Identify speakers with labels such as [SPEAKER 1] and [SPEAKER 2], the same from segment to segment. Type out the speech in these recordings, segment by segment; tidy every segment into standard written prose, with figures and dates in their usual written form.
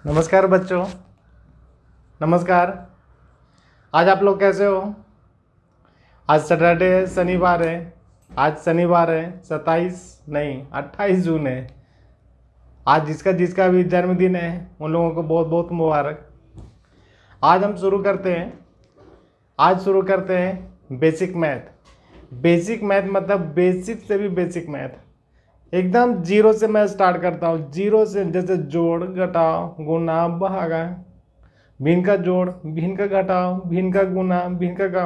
[SPEAKER 1] नमस्कार बच्चों, नमस्कार। आज आप लोग कैसे हो? आज सैटरडे है, शनिवार है। आज शनिवार है, 28 जून है। आज जिसका जिसका भी जन्मदिन है उन लोगों को बहुत बहुत मुबारक। आज हम शुरू करते हैं बेसिक मैथ। बेसिक मैथ मतलब बेसिक से भी बेसिक मैथ, एकदम जीरो से मैं स्टार्ट करता हूँ। जीरो से, जैसे जोड़, घटाव, गुना, भागा, भिन्न का जोड़, भिन्न का घटाव, भिन्न का गुना, भिन्न का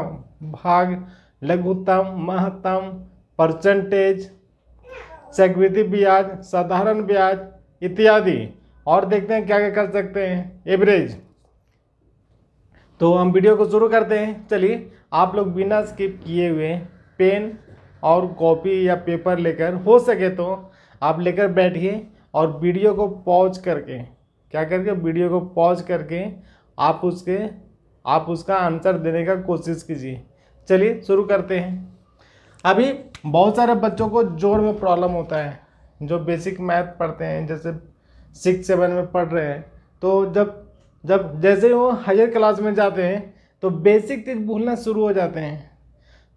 [SPEAKER 1] भाग, लघुत्तम, महत्तम, परसेंटेज, चक्रवृद्धि ब्याज, साधारण ब्याज इत्यादि। और देखते हैं क्या क्या कर सकते हैं, एवरेज। तो हम वीडियो को शुरू करते हैं। चलिए, आप लोग बिना स्किप किए हुए पेन और कॉपी या पेपर लेकर, हो सके तो आप लेकर बैठिए और वीडियो को पॉज करके, वीडियो को पॉज करके आप उसका आंसर देने का कोशिश कीजिए। चलिए शुरू करते हैं। अभी बहुत सारे बच्चों को जोड़ में प्रॉब्लम होता है, जो बेसिक मैथ पढ़ते हैं, जैसे 6-7 में पढ़ रहे हैं। तो जब जैसे ही वो हायर क्लास में जाते हैं तो बेसिक चीज़ भूलना शुरू हो जाते हैं।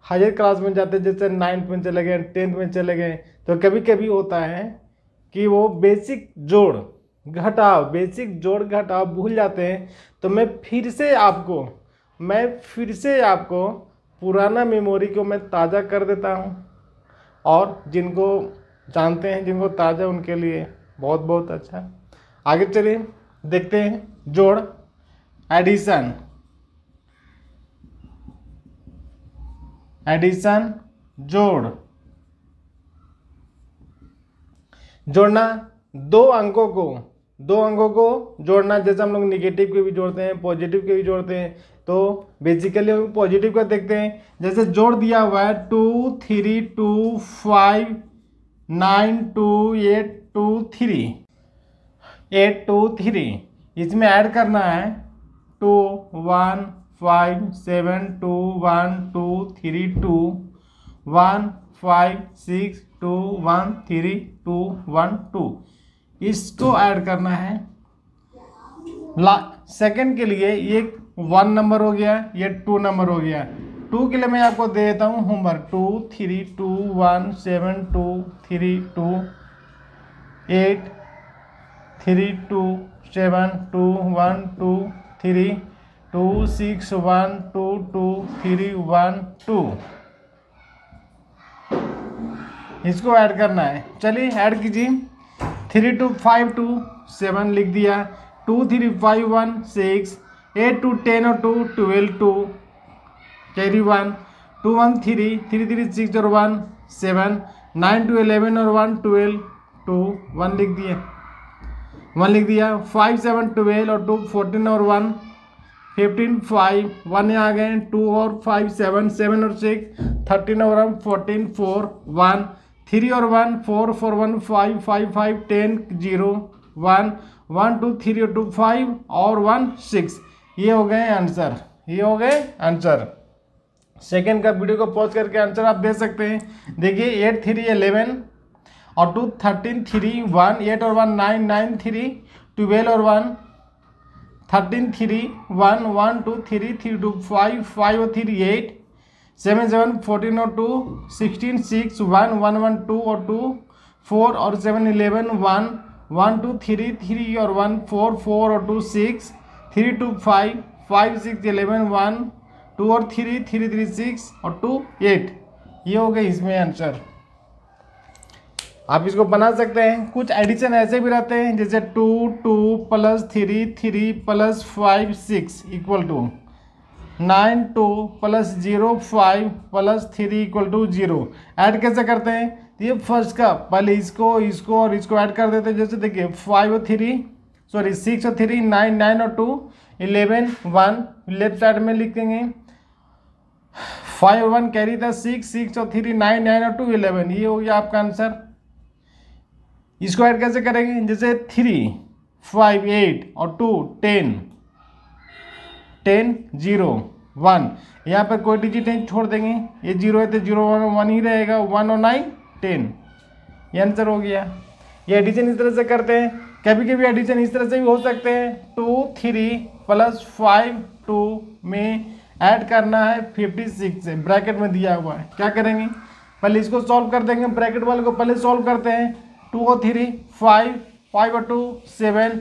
[SPEAKER 1] हायर क्लास में जाते हैं, जैसे 9th में चले गए, 10th में चले गए, तो कभी कभी होता है कि वो बेसिक जोड़ घटाव भूल जाते हैं। तो मैं फिर से आपको पुराना मेमोरी को मैं ताज़ा कर देता हूँ। और जिनको जानते हैं, जिनको ताज़ा, उनके लिए बहुत बहुत अच्छा। आगे चलिए देखते हैं। जोड़, एडिशन, जोड़ना, दो अंकों को जोड़ना। जैसे हम लोग निगेटिव के भी जोड़ते हैं, पॉजिटिव के भी जोड़ते हैं। तो बेसिकली हम पॉजिटिव का देखते हैं। जैसे जोड़ दिया हुआ है 2, 3, 2, 5, 9, 2, 8, 2, 3, 8, 2, 3। इसमें ऐड करना है 2, 1, 5, 7, 2, 1, 2, 3, 2, 1, 5, 6, 2, 1, 3, 2, 1, 2। इसको ऐड करना है। सेकंड के लिए ये 1 नंबर हो गया, ये 2 नंबर हो गया। 2 के लिए मैं आपको दे देता हूँ होमवर्क। 2, 3, 2, 1, 7, 2, 3, 2, 8, 3, 2, 7, 2, 1, 2, 3, 2, 6, 1, 2, 2, 3, 1, 2। इसको ऐड करना है। चलिए ऐड कीजिए। 3, 2, 5, 2, 7 लिख दिया। 2, 3, 5, 1, 6, 8, 2, 10 और 2, 12, 2, कैरी 1, 2, 1, 3, 3, 3, 6 और 1, 7, 9, 2, 11 और 1, 12, 2, 1 लिख दिया। 5, 7, 12 और 2, 14 और 1, 15, 5, 1 यहाँ आ गए। 2 और 5, 7, 7 और 6, 13 और 1, 14, 4, 1, 3 और 1, 4, 4, 1, 5, 5, 5, 10, 0, 1, 1, 2, 3 और 2, 5 और 1, 6। ये हो गए आंसर। सेकेंड का वीडियो को पॉज करके आंसर आप दे सकते हैं। देखिए 8, 3, 11 और 2, 13, 3, 1, 8 और 1, 9, 9, 3, 12 और 1, 13, 3, 1, 1, 2, 3, 3, 2, 5, 5 और 3, 8, 7, 7, 14 और 2, 16, 6, 1, 1, 1, 2 और 2, 4 और 7, 11, 1, 1, 2, 3, 3 और 1, 4, 4 और 2, 6, 3, 2, 5, 5, 6, 11, 1, 2 और 3, 3, 3, 6 और 2, 8। ये हो गए इसमें आंसर। आप इसको बना सकते हैं। कुछ एडिशन ऐसे भी रहते हैं, जैसे 2, 2 plus 3, 3 plus 5, 6 equal to 9, 2 plus 0, 5 plus 3 equal to 0। Add कैसे करते हैं? ये फर्स्ट का पहले इसको और इसको ऐड कर देते हैं। जैसे देखिए 6 और 3, 9, 9 और 2, 11, 1 लेफ्ट साइड में लिखेंगे। 5 और 1 कैरी था, 6 और 3, 9, 9 और 2, 11। ये हो गया आपका आंसर। इसको ऐड कैसे करेंगे? जैसे 3, 5, 8 और 2, 10, 0, 1। यहाँ पर कोई डिजिट नहीं छोड़ देंगे। ये 0 है तो 0, 1 ही रहेगा। 1 और 9, 10। ये आंसर हो गया। ये एडिशन इस तरह से करते हैं। कभी कभी एडिशन इस तरह से भी हो सकते हैं, 2 3 प्लस 5 2 में ऐड करना है 56 से, ब्रैकेट में दिया हुआ है। क्या करेंगे, पहले इसको सॉल्व कर देंगे, ब्रैकेट वाले को पहले सॉल्व करते हैं। 2 और 3 5, 5 और 2 7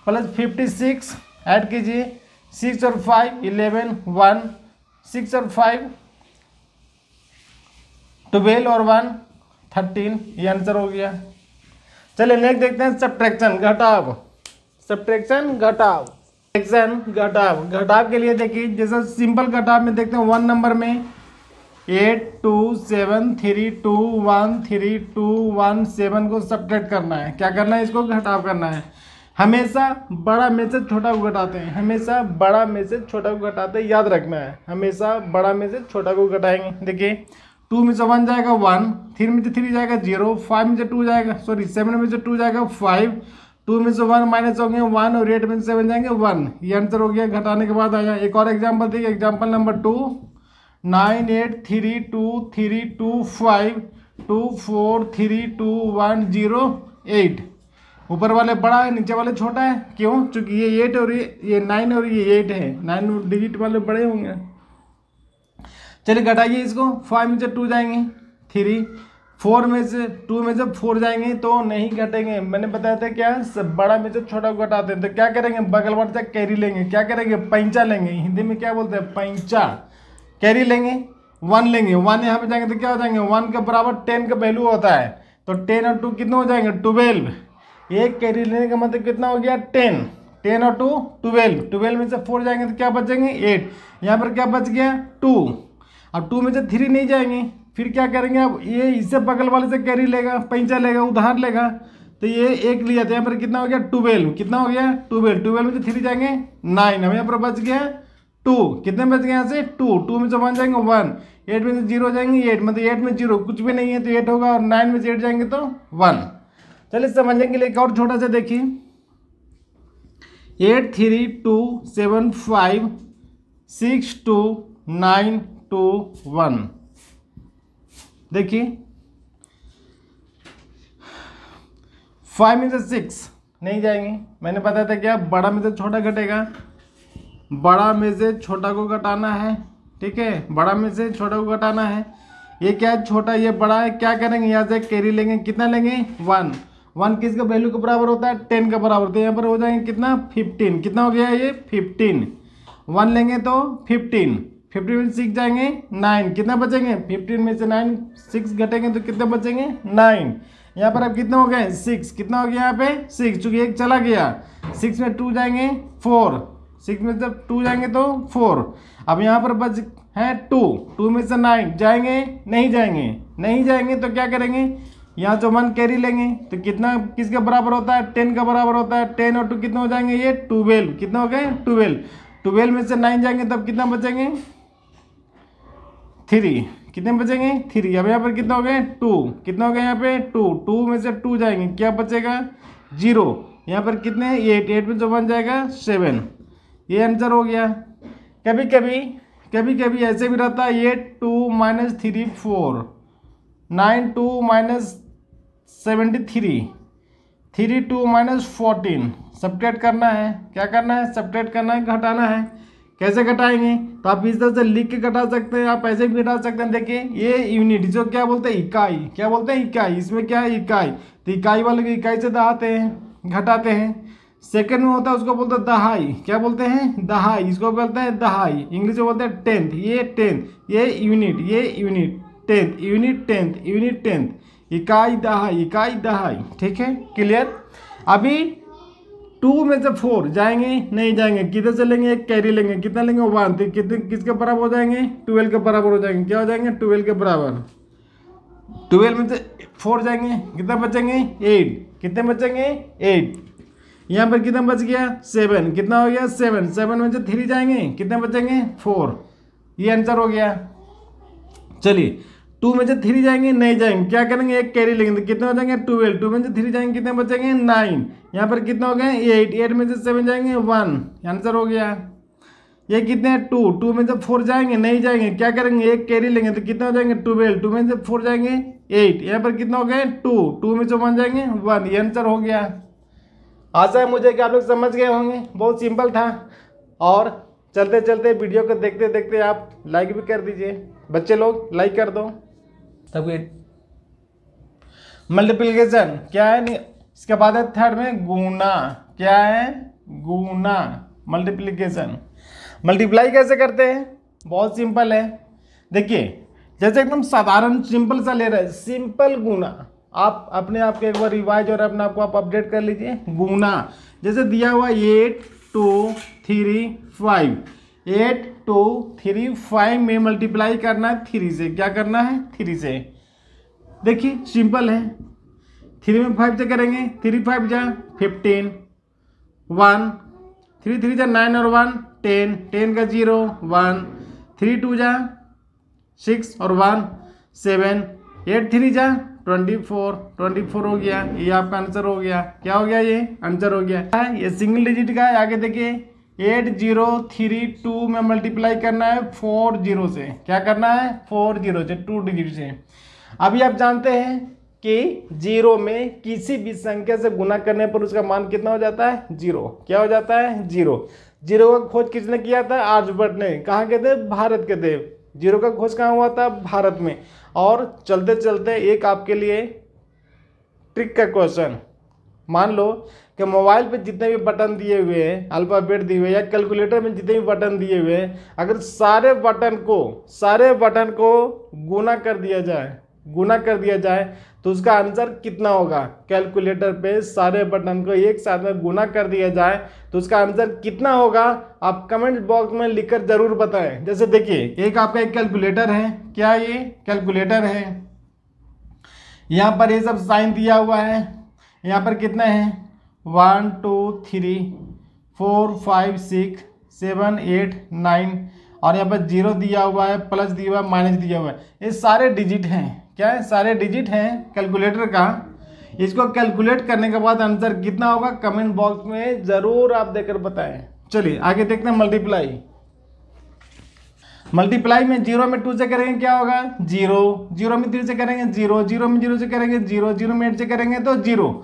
[SPEAKER 1] प्लस 56 ऐड कीजिए, 6 और 5 11 1, 6 और 5 12 और 1 13, ये आंसर हो गया। चलिए नेक्स्ट देखते हैं सब्ट्रैक्शन, घटाव। सब्ट्रैक्शन घटाव, घटाव। घटाव के लिए देखिए, जैसा सिंपल घटाव में देखते हैं 1 नंबर में 8 2 7 3 2 1 3 2 1 7 को सब्ट्रैक्ट करना है। क्या करना है, इसको घटाव करना है। हमेशा बड़ा में से छोटा को घटाते हैं, हमेशा बड़ा में से छोटा को घटाते हैं, याद रखना है, हमेशा बड़ा में से छोटा को घटाएंगे। देखिए 2 में से 1 जाएगा 1, 3 में से 3 जाएगा 0, 5 में से 2 जाएगा 7 में से 2 जाएगा 5, 2 में से 1 माइनस हो गए 1 और 8 में से 7 जाएंगे 1। ये आंसर हो गया, घटाने के बाद आया। एक और एग्जाम्पल देखिए, एग्जाम्पल नंबर 2 9 8 3 2 3 2 5 2 4 3 2 1 0 8। ऊपर वाले बड़ा है, नीचे वाले छोटा है, क्यों? क्योंकि ये 8 और ये 9 और ये 8 है, 9 डिजिट वाले बड़े होंगे। चलिए घटाइए इसको, 5 में से 2 जाएंगे 3, 4 में से 2 में से 4 जाएंगे तो नहीं घटेंगे। मैंने बताया था क्या, सब बड़ा में से छोटा को घटाते हैं। तो क्या करेंगे, बगल वाले से कैरी लेंगे। क्या करेंगे, पैंचा लेंगे, हिंदी में क्या बोलते हैं, पैंचा। कैरी लेंगे, 1 लेंगे, 1 यहाँ पे जाएंगे तो क्या हो जाएंगे, 1 के बराबर 10 का वैल्यू होता है। तो 10 और 2 कितने हो जाएंगे, 12। एक कैरी लेने का मतलब कितना हो गया, 10, 10 और 2 12, 12 में से 4 जाएंगे तो क्या बचेंगे 8। यहाँ पर क्या बच गया 2। अब 2 में से 3 नहीं जाएंगे, फिर क्या करेंगे, अब ये इससे बगल वाले से कैरी लेगा, पैंचा लेगा, उधार लेगा, तो ये 1 लिया था। यहाँ पर कितना हो गया 12, कितना हो गया 12, 12 में से 3 जाएंगे 9, अब यहाँ पर बच गया 2, कितने बच गए यहाँ से 2, 2 में से 1 जाएंगे 1, 8 में से 0 जाएंगे 8, मतलब 8 में 0 कुछ भी नहीं है तो 8 होगा, और 9 में से 8 जाएंगे तो 1। चलिए समझने के लिए एक और छोटा सा देखिए, 8 3 2 7 5 6 2 9 2 1। देखिए 5 में से 6 नहीं जाएंगे, मैंने बताया था क्या, बड़ा में से छोटा घटेगा, बड़ा में से छोटा को घटाना है, ठीक है, बड़ा में से छोटा को घटाना है। ये क्या है, छोटा, ये बड़ा है। क्या करेंगे, यहाँ से कैरी लेंगे, कितना लेंगे 1, 1 किसके वैल्यू के बराबर होता है, 10 का बराबर होता है। यहाँ पर हो जाएंगे कितना 15, कितना हो गया ये 15, 1 लेंगे तो 15, 15 में से 6 जाएंगे 9, कितना बचेंगे 15 में से 9 6 घटेंगे तो कितने बचेंगे 9। यहाँ पर अब कितने हो गए 6, कितना हो गया यहाँ पे 6, चूंकि एक चला गया, 6 में 2 जाएंगे 4, 6 में से 2 जाएंगे तो 4। अब यहाँ पर बच है 2, 2 में से 9 जाएंगे, नहीं जाएंगे, नहीं जाएंगे तो क्या करेंगे, यहाँ जो 1 कैरी लेंगे तो कितना किसके बराबर होता है, 10 का बराबर होता है। 10 और 2 कितने हो जाएंगे, ये 12, कितना हो गए 12, 12 में से 9 जाएंगे तब कितना बचेंगे 3, कितने बचेंगे 3। अब यहाँ पर कितना हो गए 2, कितना हो गया यहाँ पे 2, 2 में से 2 जाएंगे, क्या बचेगा 0। यहाँ पर कितने 8, 8 में जो 1 जाएगा 7, ये आंसर हो गया। कभी कभी ऐसे भी रहता है, 8 2 - 3 4, 9 2 - 73, 3 2 - 14। सब्ट्रैक्ट करना है, क्या करना है, सब्ट्रैक्ट करना है, घटाना है। कैसे घटाएंगे, तो आप इस तरह से लिख के घटा सकते हैं, आप ऐसे भी घटा सकते हैं। देखिए ये यूनिट जो क्या बोलते हैं, इकाई, क्या बोलते हैं इकाई, इसमें क्या है इकाई, तो इकाई वाले को इकाई से दहाते हैं, घटाते हैं। सेकंड में होता है उसको बोलते हैं दहाई, क्या बोलते हैं दहाई, इसको बोलते हैं दहाई, इंग्लिश में बोलते हैं टेंथ, ये टेंथ, ये यूनिट, टेंथ यूनिट टेंथ, इकाई दहाई, ठीक है, क्लियर। अभी 2 में से 4 जाएंगे, नहीं जाएंगे, किधर से लेंगे, एक कैरी लेंगे, कितना लेंगे 1, तो कितने किसके बराबर हो जाएंगे 12 के बराबर हो जाएंगे, क्या हो जाएंगे 12 के बराबर। 12 में से 4 जाएंगे, कितना बचेंगे 8, कितने बचेंगे 8। यहाँ पर कितना बच गया 7, कितना हो गया 7, 7 में से 3 जाएंगे, कितने बचेंगे 4, ये आंसर हो गया। चलिए 2 में से 3 जाएंगे, नहीं जाएंगे, क्या करेंगे एक कैरी लेंगे तो कितने हो जाएंगे 12, 2 में से 3 जाएंगे, कितने बचेंगे 9। यहाँ पर कितना हो गए 8, 8 में से 7 जाएंगे 1, आंसर हो गया। ये कितने हैं 2, 2 में से 4 जाएंगे, नहीं जाएंगे, क्या करेंगे एक कैरी लेंगे तो कितने हो जाएंगे 12, 2 में से 4 जाएंगे 8, यहाँ पर कितना हो गए 2, 2 में से 1 जाएंगे 1, ये आंसर हो गया। आशा है मुझे कि आप लोग समझ गए होंगे, बहुत सिंपल था। और चलते चलते वीडियो को देखते देखते आप लाइक भी कर दीजिए, बच्चे लोग लाइक कर दो। तब मल्टीप्लिकेशन क्या है, इसके बाद है थर्ड में गुना। क्या है, गुना, मल्टीप्लिकेशन। मल्टीप्लाई कैसे करते हैं, बहुत सिंपल है। देखिए जैसे एकदम साधारण सिंपल सा ले रहे हैं, सिंपल गुना। आप अपने आप को एक बार रिवाइज और अपने आप को आप अपडेट कर लीजिए। गुना जैसे दिया हुआ 8 2 3 5, 8 2 3 5 में मल्टीप्लाई करना है 3 से। क्या करना है, 3 से। देखिए सिंपल है, 3 में 5 से करेंगे, 3 5 जा 15, 1 3 3 जा 9 और 1 10, 10 का 0 1, 3 2 जा 6 और 1 7, 8 3 जा 24, 24 हो गया। ये आपका आंसर हो गया। क्या हो गया, ये आंसर हो गया। ये सिंगल डिजिट का है। आगे देखिए 8 0 3 2 में मल्टीप्लाई करना है 4 0 से। क्या करना है, 4 0 से, 2 डिजिट से। अभी आप जानते हैं कि जीरो में किसी भी संख्या से गुना करने पर उसका मान कितना हो जाता है, 0। क्या हो जाता है, 0। जीरो का खोज किसने किया था, आर्यभट्ट ने। कहाँ के थे, भारत के थे। जीरो का खोज कहाँ हुआ था, भारत में। और चलते चलते एक आपके लिए ट्रिक का क्वेश्चन। मान लो कि मोबाइल पे जितने भी बटन दिए हुए हैं, अल्फाबेट दिए हुए हैं, या कैलकुलेटर में जितने भी बटन दिए हुए हैं, अगर सारे बटन को गुना कर दिया जाए तो उसका आंसर कितना होगा। कैलकुलेटर पे सारे बटन को एक साथ में गुना कर दिया जाए तो उसका आंसर कितना होगा, आप कमेंट बॉक्स में लिखकर जरूर बताएं। जैसे देखिए एक आपका एक कैलकुलेटर है। क्या ये कैलकुलेटर है, यहाँ पर ये सब साइन दिया हुआ है। यहाँ पर कितने हैं, 1 2 3 4 5 6 7 8 9, और यहाँ पर 0 दिया हुआ है, प्लस दिया हुआ है, माइनस दिया हुआ है। ये सारे डिजिट हैं। क्या है, सारे डिजिट हैं कैलकुलेटर का। इसको कैलकुलेट करने के बाद आंसर कितना होगा, कमेंट बॉक्स में जरूर आप देकर बताएं। चलिए आगे देखते हैं मल्टीप्लाई में 0 में 2 से करेंगे क्या होगा, 0। 0 में 3 से करेंगे 0। 0 में 0 से करेंगे 0। 0 में 8 से करेंगे तो 0।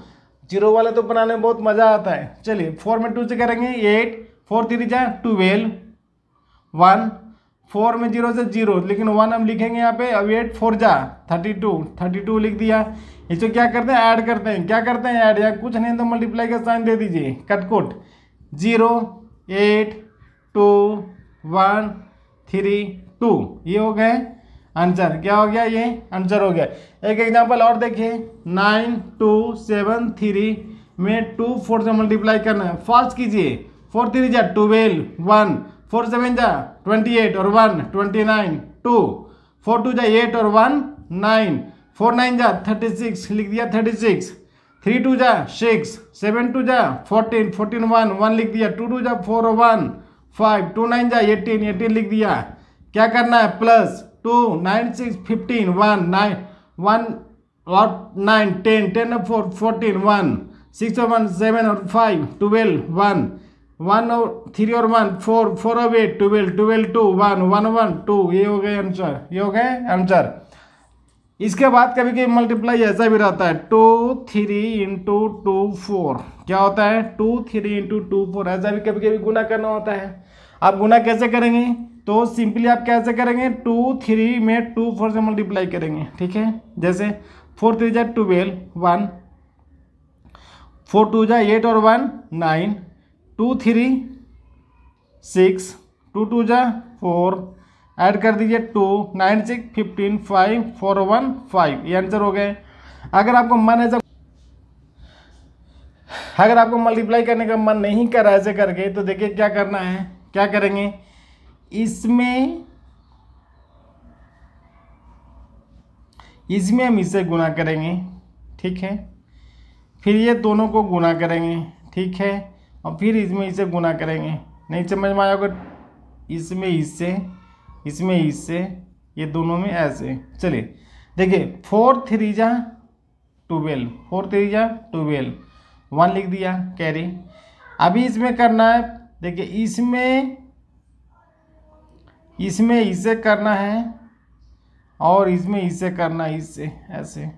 [SPEAKER 1] 0 वाले तो बनाने में बहुत मजा आता है। चलिए 4 में 2 से करेंगे 8, 4 3 जा 12, 1, 4 में 0 से 0, लेकिन 1 हम लिखेंगे यहाँ पे। अब 8 4 जा 32 लिख दिया। इसको क्या करते हैं, ऐड करते हैं। क्या करते हैं, ऐड, या कुछ नहीं तो मल्टीप्लाई का साइन दे दीजिए, कटकोट। 0 8 2 1 3 2, ये हो गए आंसर। क्या हो गया, ये आंसर हो गया। एक एग्जांपल और देखिए 9 2 7 3 में 2 4 से मल्टीप्लाई करना है। फास्ट कीजिए। 4 3 जा 12, 1 4 7 जा 28 और 1 29, 2 4 2 जा 8 और 1 9, 4 9 जा 36 लिख दिया 36, 3 2 जा 6, 7 2 जा 14 14 1 लिख दिया, 2 2 जा 4 और 1 5, 2 9 जा 18 लिख दिया। क्या करना है, प्लस 2 9 6 15 1 9 1 और 9 10 10 और 4 14 1 6 और 1 7 और 5 12 1 1 और 3 और 1 4 4 और 8 12 12 2 1 1 1 2, ये हो गए आंसर। ये हो गए आंसर। इसके बाद कभी कभी मल्टीप्लाई ऐसा भी रहता है 2 3 इंटू 2 4। क्या होता है, 2 3 इंटू 2 4, ऐसा भी कभी कभी गुना करना होता है। आप गुना कैसे करेंगे, तो सिंपली आप कैसे करेंगे, 2 3 में 2 4 से मल्टीप्लाई करेंगे। ठीक है, जैसे 4 3 जा 12 1, 4 2 जा 8 और 1 9, 2 3 6, 2 2 जा 4, ऐड कर दीजिए 2 9 6 15 5 4 1 5, ये आंसर हो गए। अगर आपको मन ऐसा, अगर आपको मल्टीप्लाई करने का मन नहीं कर रहा ऐसे करके, तो देखिए क्या करना है। क्या करेंगे, इसमें हम इससे गुना करेंगे। ठीक है, फिर ये दोनों को गुना करेंगे। ठीक है, और फिर इसमें इसे गुना करेंगे। नहीं समझ में आया होगा, इसमें इससे ये दोनों में ऐसे। चलिए देखिए 4 3 जा 12, 4 3 जा 12, 1 लिख दिया कैरी। अभी इसमें करना है, देखिए इसमें इसे करना है और इसमें इसे करना है, इससे ऐसे।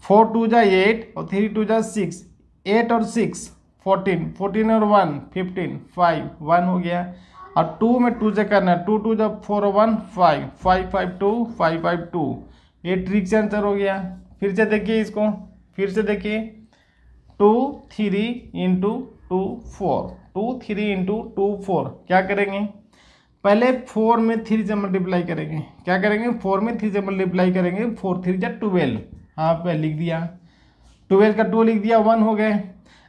[SPEAKER 1] 4 2 जा 8 और 3 2 जा 6, 8 और 6 14, 14 और 1 15, 5 1 हो गया। और 2 में 2 से करना है, 2 2 जब 4 1 5 5 5 2 5 5 2, ये ट्रिक से आंसर हो गया। फिर से देखिए इसको, फिर से देखिए 2 3 इंटू 2 4, 2 3 इंटू 2 4, क्या करेंगे पहले 4 में 3 से मल्टीप्लाई करेंगे, क्या करेंगे 4 में 3 से मल्टीप्लाई करेंगे, 4 3 जा 12, हाँ पे लिख दिया, 12 का 2 लिख दिया, 1 हो गए।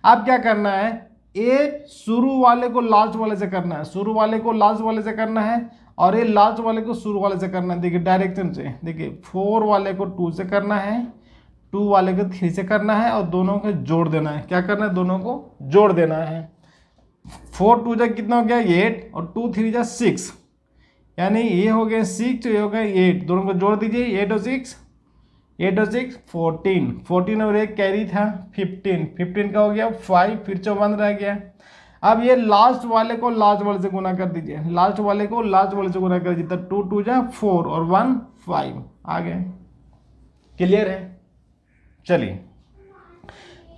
[SPEAKER 1] अब क्या करना है, ए शुरू वाले को लास्ट वाले से करना है, शुरू वाले को लास्ट वाले से करना है, और ये लास्ट वाले को शुरू वाले से करना है। देखिए डायरेक्शन से, देखिए 4 वाले को 2 से करना है, 2 वाले को 3 से करना है, और दोनों को जोड़ देना है। क्या करना है, दोनों को जोड़ देना है। 4 2 जा कितना हो गया 8, और 2 3 जा 6, यानी ये हो गया 6, ये हो गया 8, दोनों को जोड़ दीजिए, 8 और 6 14, 14 और एक कैरी था 15, 15 का हो गया 5, फिर 54 रह गया। अब ये लास्ट वाले को लास्ट वाले से गुना कर दीजिए, लास्ट वाले को लास्ट वाले से गुना कर दीजिए, 2 2 जा 4 और 1 5 आ गए। क्लियर है। चलिए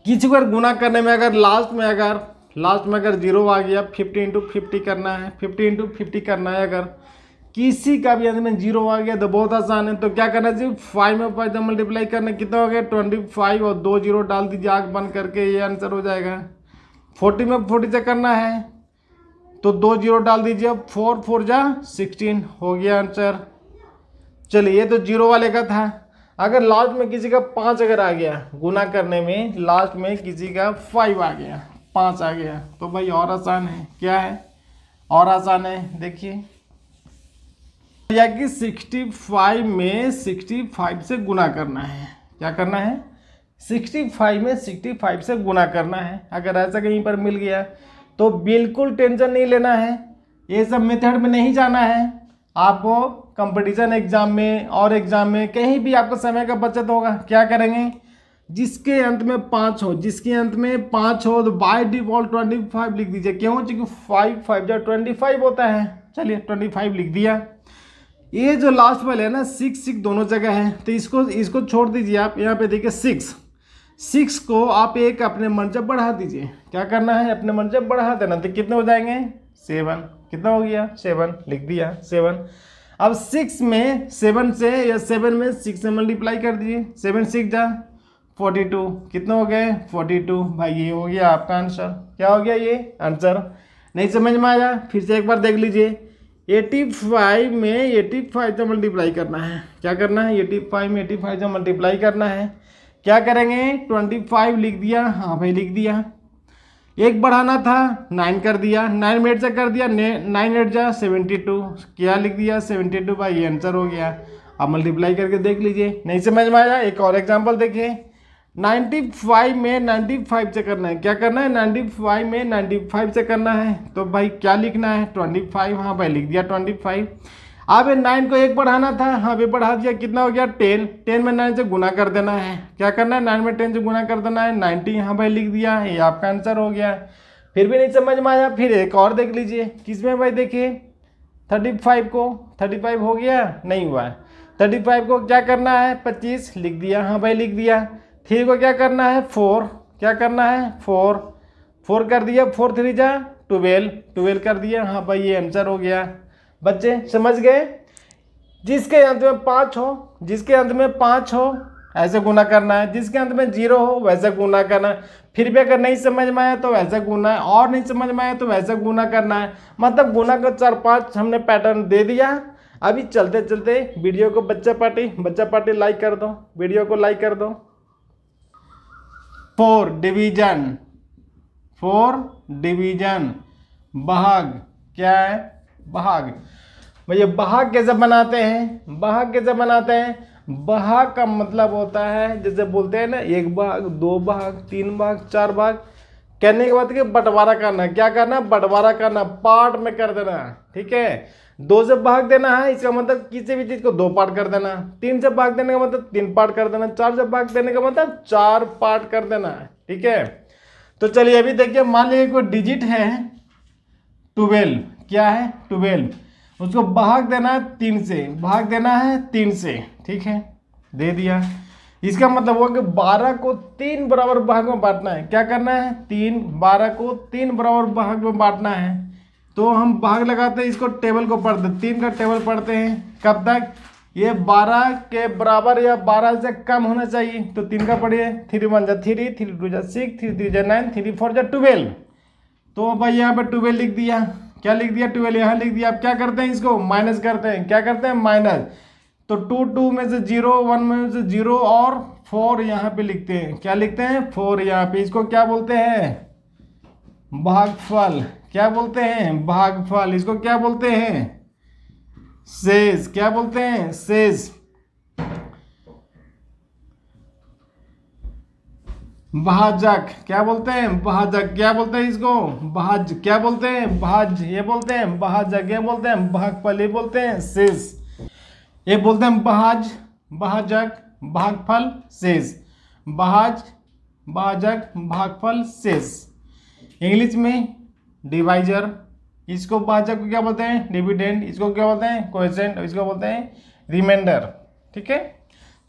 [SPEAKER 1] किसी को गुना करने में अगर लास्ट में अगर 0 आ गया, 50 इंटू 50 करना है, 50 इंटू 50 करना है। अगर किसी का भी अंत में 0 आ गया तो बहुत आसान है, तो क्या करना चाहिए, 5 में 5 मल्टीप्लाई करना, कितना हो गया 25, और 2 0 डाल दीजिए आग बंद करके, ये आंसर हो जाएगा। 40 में 40 से करना है तो 2 0 डाल दीजिए, 4 4 जा 16 हो गया आंसर। चलिए ये तो 0 वाले का था। अगर लास्ट में किसी का 5 अगर आ गया, गुना करने में लास्ट में किसी का 5 आ गया, 5 आ गया, तो भाई और आसान है। क्या है, और आसान है। देखिए या कि 65 में 65 से गुना करना है, क्या करना है 65 में 65 से गुना करना है। अगर ऐसा कहीं पर मिल गया तो बिल्कुल टेंशन नहीं लेना है, ये सब मेथड में नहीं जाना है। आपको कंपटीशन एग्जाम में और एग्जाम में कहीं भी आपको समय का बचत होगा। क्या करेंगे, जिसके अंत में 5 हो, जिसके अंत में 5 हो तो बाय डिफॉल्ट 25 लिख दीजिए। क्यों, क्योंकि 5 5 जा 25 होता है। चलिए 25 लिख दिया। ये जो लास्ट वाले है ना 6 6 दोनों जगह है, तो इसको छोड़ दीजिए। आप यहाँ पे देखिए 6 को आप एक अपने मन से बढ़ा दीजिए। क्या करना है, अपने मन से बढ़ा देना, तो कितने हो जाएंगे 7, कितना हो गया 7 लिख दिया 7। अब 6 में 7 से या 7 में 6 से मल्टीप्लाई कर दीजिए, 7 6 जा 42, कितने हो गए 42। भाई ये हो गया आपका आंसर। क्या हो गया ये आंसर। नहीं समझ में आया, फिर से एक बार देख लीजिए। 85 में 85 से मल्टीप्लाई करना है। क्या करना है, 85 में 85 से मल्टीप्लाई करना है। क्या करेंगे 25 लिख दिया, हाँ भाई लिख दिया। एक बढ़ाना था 9 कर दिया, 9 में 8 से कर दिया, 9 8 जा 72, क्या लिख दिया 72। भाई ये आंसर हो गया। अब मल्टीप्लाई करके देख लीजिए। नहीं समझ में आया, एक और एग्जांपल देखिए। 95 में 95 से करना है। क्या करना है, 95 में 95 से करना है, तो भाई क्या लिखना है 25, हाँ भाई लिख दिया 25। अब 9 को एक बढ़ाना था, हाँ भी बढ़ा दिया, कितना हो गया 10, 10 में 9 से गुना कर देना है। क्या करना है 9 में 10 से गुना कर देना है 90, हाँ भाई लिख दिया, ये आपका आंसर हो गया। फिर भी नहीं समझ में आया, फिर एक और देख लीजिए। किसमें भाई देखिए 35 को 35 हो गया, नहीं हुआ है। 35 को क्या करना है 25 लिख दिया, हाँ भाई लिख दिया। 3 को क्या करना है 4, क्या करना है 4 कर दिया, 4 3 जा 12 कर दिया, हाँ भाई ये आंसर हो गया। बच्चे समझ गए। जिसके अंत में 5 हो, जिसके अंत में 5 हो ऐसे गुना करना है, जिसके अंत में 0 हो वैसे गुना करना है। फिर भी अगर नहीं समझ में आया तो वैसा गुना है, और नहीं समझ में आया तो वैसा गुना करना है। मतलब गुना का 4-5 हमने पैटर्न दे दिया। अभी चलते चलते वीडियो को बच्चा पार्टी लाइक कर दो, वीडियो को लाइक कर दो। 4 डिवीजन भाग, क्या है भाग। भैया भाग कैसे बनाते हैं, भाग कैसे बनाते हैं। भाग का मतलब होता है जैसे बोलते हैं ना 1 भाग 2 भाग 3 भाग 4 भाग, कहने के बाद कि बंटवारा करना। क्या करना, बंटवारा करना, पार्ट में कर देना। ठीक है, 2 से भाग देना है, इसका मतलब किसी भी चीज को 2 पार्ट कर देना। 3 से भाग देने का मतलब 3 पार्ट कर देना। 4 से भाग देने का मतलब 4 पार्ट कर देना है। ठीक है, तो चलिए अभी देखिए, मान लीजिए कोई डिजिट है 12, क्या है 12, उसको भाग देना है 3 से, भाग देना है 3 से। ठीक है, दे दिया। इसका मतलब हुआ कि 12 को 3 बराबर भाग में बांटना है। क्या करना है? 12 को 3 बराबर भाग में बांटना है। तो हम भाग लगाते हैं, इसको टेबल को पढ़ते, 3 का टेबल पढ़ते हैं। कब तक? ये 12 के बराबर या 12 से कम होना चाहिए। तो 3 का पढ़िए, 3 1 जा 3, 3 2 जा 6, 3 3 जा 9, 3 4 जा 12। तो भाई यहाँ पे 12 लिख दिया। क्या लिख दिया? 12 यहाँ लिख दिया। अब क्या करते हैं? इसको माइनस करते हैं। क्या करते हैं? माइनस। तो 2 में से 0, 1 में से 0 और 4 यहाँ पे लिखते हैं। क्या लिखते हैं? 4 यहाँ पे। इसको क्या बोलते हैं? भागफल। क्या बोलते हैं? भागफल। इसको क्या बोलते हैं? शेष। क्या बोलते हैं? शेष। भाजक। क्या बोलते हैं? भाजक। क्या बोलते हैं इसको? भाज। क्या बोलते हैं? भाज। ये बोलते हैं भाजक, ये बोलते हैं भागफल, ये बोलते हैं शेष। ये बोलते हैं भाज, भाजक, भागफल, शेष। भाज, भाजक, भागफल, शेष। इंग्लिश में डिवाइजर। इसको भाजक को क्या बोलते हैं? डिविडेंड। इसको क्या बोलते हैं? कोएफिशिएंट। इसको बोलते हैं रिमाइंडर। ठीक है,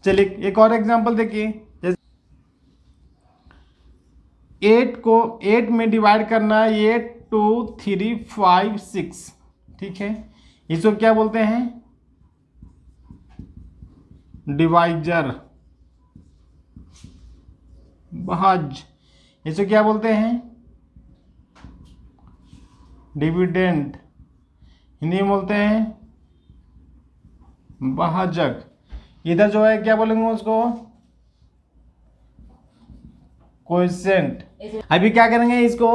[SPEAKER 1] चलिए एक और एग्जांपल देखिए। जैसे 8 को 8 में डिवाइड करना है, 8 2 3 5 6। ठीक है, इसको क्या बोलते हैं? डिवाइजर, भाज। इसको क्या बोलते हैं? डिविडेंड। हिंदी में बोलते हैं भाजक। इधर जो है क्या बोलेंगे उसको? कोएफिशिएंट। अभी क्या करेंगे इसको?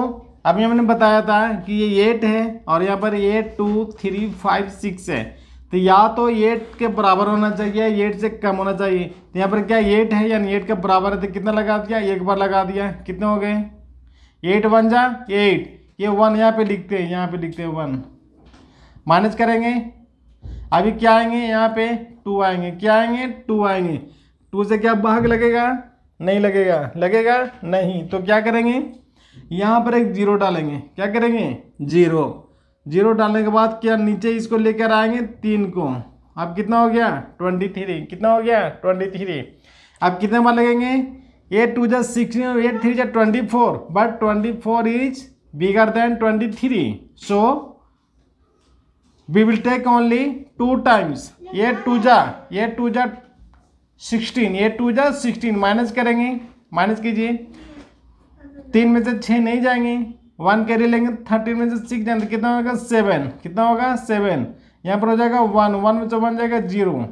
[SPEAKER 1] अभी हमने बताया था कि ये 8 है और यहाँ पर 8 2 3 5 6 है। तो या तो 8 के बराबर होना चाहिए, 8 से कम होना चाहिए। तो यहाँ पर क्या 8 है यानी 8 के बराबर है, तो कितना लगा दिया? एक बार लगा दिया। कितने हो गए? 8 1 जा 8। ये 1 यहाँ पे लिखते हैं, यहाँ पे लिखते हैं 1। माइनस करेंगे। अभी क्या आएंगे? यहाँ पे 2 आएंगे। क्या आएंगे? 2 आएंगे। 2 से क्या भाग लगेगा? नहीं लगेगा। लगेगा नहीं। तो क्या करेंगे? यहाँ पर एक 0 डालेंगे। क्या करेंगे? 0। 0 डालने के बाद क्या नीचे इसको लेकर आएंगे 3 को। अब कितना हो गया? 23। कितना हो गया? 23। अब कितने बार लगेंगे? 8 2 जा 16, 8 3 जा 24, but 24 is bigger than 23, so we will take only 2 times। 8 2 जा 16, 8 2 जा 16। माइनस करेंगे। माइनस कीजिए। 3 में से 6 नहीं जाएंगे, 1 कैरी लेंगे। 13 में से 6 जाएंगे, कितना होगा? 7। कितना होगा? 7। यहाँ पर हो जाएगा 1, 1 में से 1 जाएगा 0।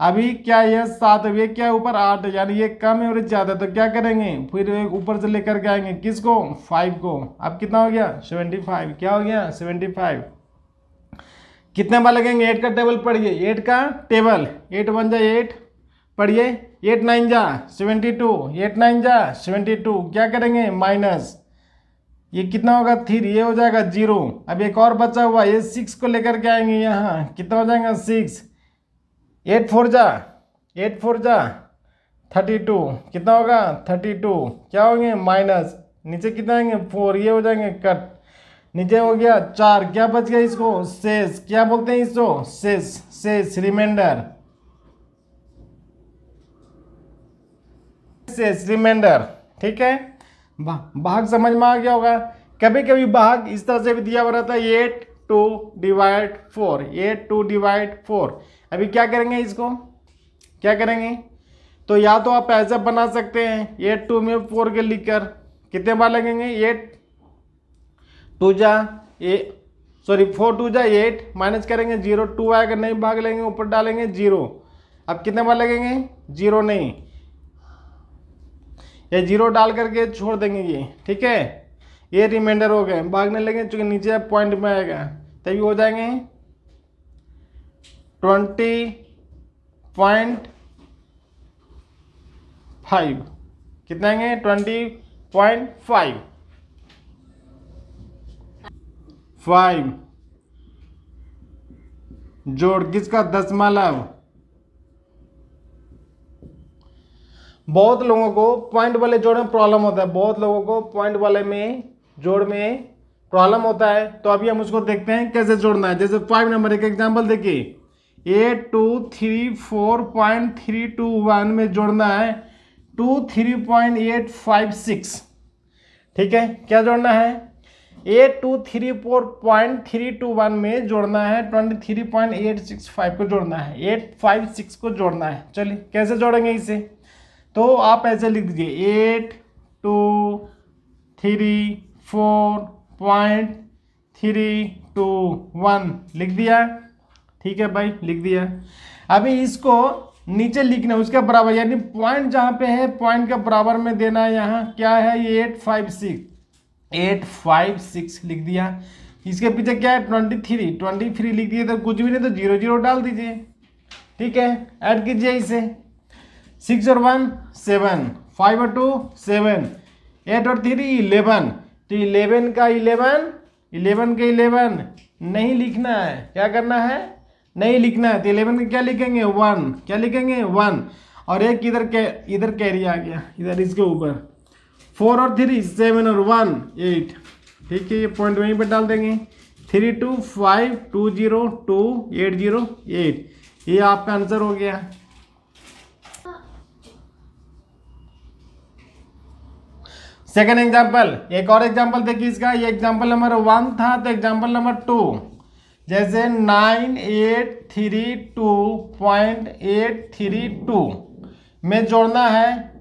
[SPEAKER 1] अभी क्या ये 7, ये क्या ऊपर 8, यानी ये कम है और ये ज़्यादा। तो क्या करेंगे? फिर ऊपर से लेकर के आएंगे किसको? 5 को। अब कितना हो गया? 75। क्या हो गया? 75। कितने बार लगेंगे? 8 का टेबल पढ़िए, 8 का टेबल। 8 1 जा 8 पढ़िए, 8 9 जा 72, 8 9 जा 72। क्या करेंगे? माइनस। ये कितना होगा? 3। ये हो जाएगा 0। अब एक और बचा हुआ, ये 6 को लेकर के आएंगे यहाँ। कितना हो जाएगा? 6। 8 4 जा 32। कितना होगा? 32। क्या होंगे? माइनस। नीचे कितना आएंगे? 4। ये हो जाएंगे कट। नीचे हो गया 4। क्या बच गया? इसको शेष। क्या बोलते हैं इसको? शेष। शेष, रिमाइंडर। शेष, रिमाइंडर। ठीक है, भाग समझ में आ गया होगा। कभी कभी भाग इस तरह से भी दिया हुआ रहता है, 8 2 डिवाइड 4, 8 2 डिवाइड 4। अभी क्या करेंगे इसको? क्या करेंगे? तो या तो आप ऐसा बना सकते हैं, 8 2 में 4 के लिखकर। कितने बार लगेंगे? 8 2 जा 4 2 जा 8। माइनस करेंगे, 0 2 आएगा, नहीं भाग लेंगे, ऊपर डालेंगे 0। अब कितने बार लगेंगे? 0 नहीं, ये 0 डाल करके छोड़ देंगे ये। ठीक है, ये रिमाइंडर हो गए। भागने लगे चूंकि नीचे पॉइंट में आएगा, तभी हो जाएंगे 20.5। कितने आएंगे? 20.5। 5 जोड़ किसका? दसवां लाभ। बहुत लोगों को पॉइंट वाले जोड़ में प्रॉब्लम होता है, बहुत लोगों को पॉइंट वाले में जोड़ में प्रॉब्लम होता है। तो अभी हम उसको देखते हैं कैसे जोड़ना है। जैसे 5 नंबर, एक एग्जांपल देखिए, 823.321 में जोड़ना है 23.856। ठीक है, क्या जोड़ना है 823.321 में जोड़ना है 23.865 को जोड़ना है, 856 को जोड़ना है। चलिए कैसे जोड़ेंगे इसे, तो आप ऐसे लिख दीजिए 823.321 लिख दिया। ठीक है भाई, लिख दिया। अभी इसको नीचे लिखना है उसके बराबर, यानी पॉइंट जहाँ पे है पॉइंट के बराबर में देना है। यहाँ क्या है ये 856 लिख दिया। इसके पीछे क्या है 23 लिख दिए, तो कुछ भी नहीं तो 0 0 डाल दीजिए। ठीक है, ऐड कीजिए इसे। 6 और 1 7, 5 और 2 7, 8 और 3 11। तो 11 का 11 नहीं लिखना है, क्या करना है नहीं लिखना है। तो 11 का क्या लिखेंगे 1, क्या लिखेंगे 1, और एक इधर कैरी आ गया इधर इसके ऊपर। 4 और 3 7 और 1 8। ठीक है, ये पॉइंट वहीं पर डाल देंगे। 325202808, ये आपका आंसर हो गया। सेकेंड एग्जाम्पल, एक और एग्जाम्पल देखिए इसका। ये एग्जाम्पल नंबर 1 था, तो एग्जाम्पल नंबर 2 जैसे 9832.832 में जोड़ना है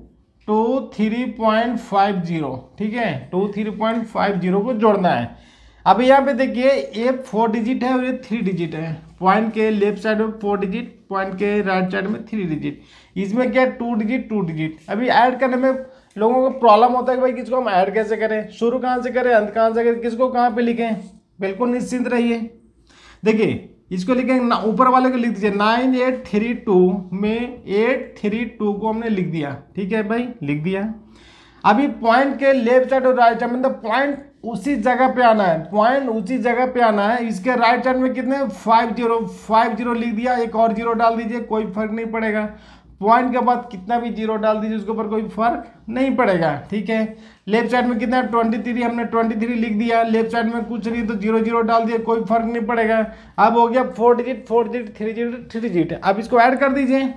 [SPEAKER 1] 23.50। ठीक है, 23.50 को जोड़ना है। अभी यहाँ पे देखिए ये 4 डिजिट है और ये 3 डिजिट है। पॉइंट के लेफ्ट साइड में 4 डिजिट, पॉइंट के राइट साइड में 3 डिजिट। इसमें क्या 2 डिजिट। अभी ऐड करने में लोगों को प्रॉब्लम होता है कि भाई किसको हम ऐड कैसे करें, शुरू कहाँ से करें, अंत कहाँ से करें, किसको कहाँ पे लिखें। बिल्कुल निश्चिंत रहिए। देखिए इसको लिखेंगे, ऊपर वाले को लिख दीजिए 9832 में 832 को हमने लिख दिया। ठीक है भाई, लिख दिया। अभी पॉइंट के लेफ्ट साइड और राइट साइड मतलब पॉइंट उसी जगह पे आना है, पॉइंट उसी जगह पे आना है। इसके राइट साइड में कितने 50 लिख दिया, एक और 0 डाल दीजिए, कोई फर्क नहीं पड़ेगा। पॉइंट के बाद कितना भी 0 डाल दीजिए, उसके ऊपर कोई फर्क नहीं पड़ेगा। ठीक है, लेफ्ट साइड में कितना 23, हमने 23 लिख दिया। लेफ्ट साइड में कुछ नहीं तो 0 0 डाल दिया, कोई फर्क नहीं पड़ेगा। अब हो गया 4 डिजिट 3 डिजिट। अब इसको ऐड कर दीजिए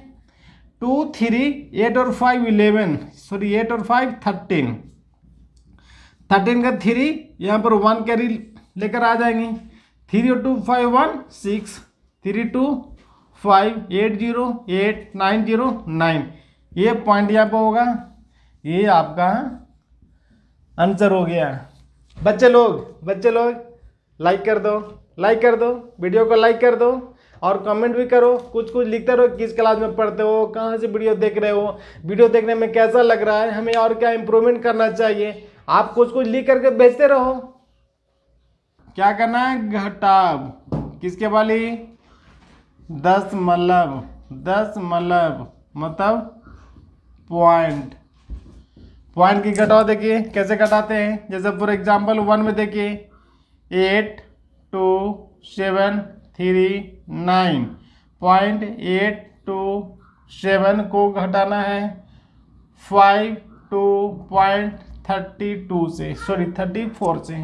[SPEAKER 1] 2 3 8 और 5 11, सॉरी 8 और 5 13 का 3 यहाँ पर 1 कैरी लेकर आ जाएंगे। 3 और 2 5 1 6, 3 2 5 8 0 8 9 0 9, ये पॉइंट यहाँ पर होगा। ये आपका आंसर हो गया। बच्चे लोग लाइक कर दो, वीडियो को लाइक कर दो और कमेंट भी करो। कुछ लिखते रहो, किस क्लास में पढ़ते हो, कहाँ से वीडियो देख रहे हो, वीडियो देखने में कैसा लग रहा है, हमें और क्या इम्प्रूवमेंट करना चाहिए। आप कुछ लिख करके भेजते रहो। क्या करना है घटाव किसके वाली 10 मतलब पॉइंट की घटाओ। देखिए कैसे घटाते हैं, जैसे फॉर एग्जांपल 1 में देखिए 8279.827 को घटाना है 52.32 से, सॉरी 34 से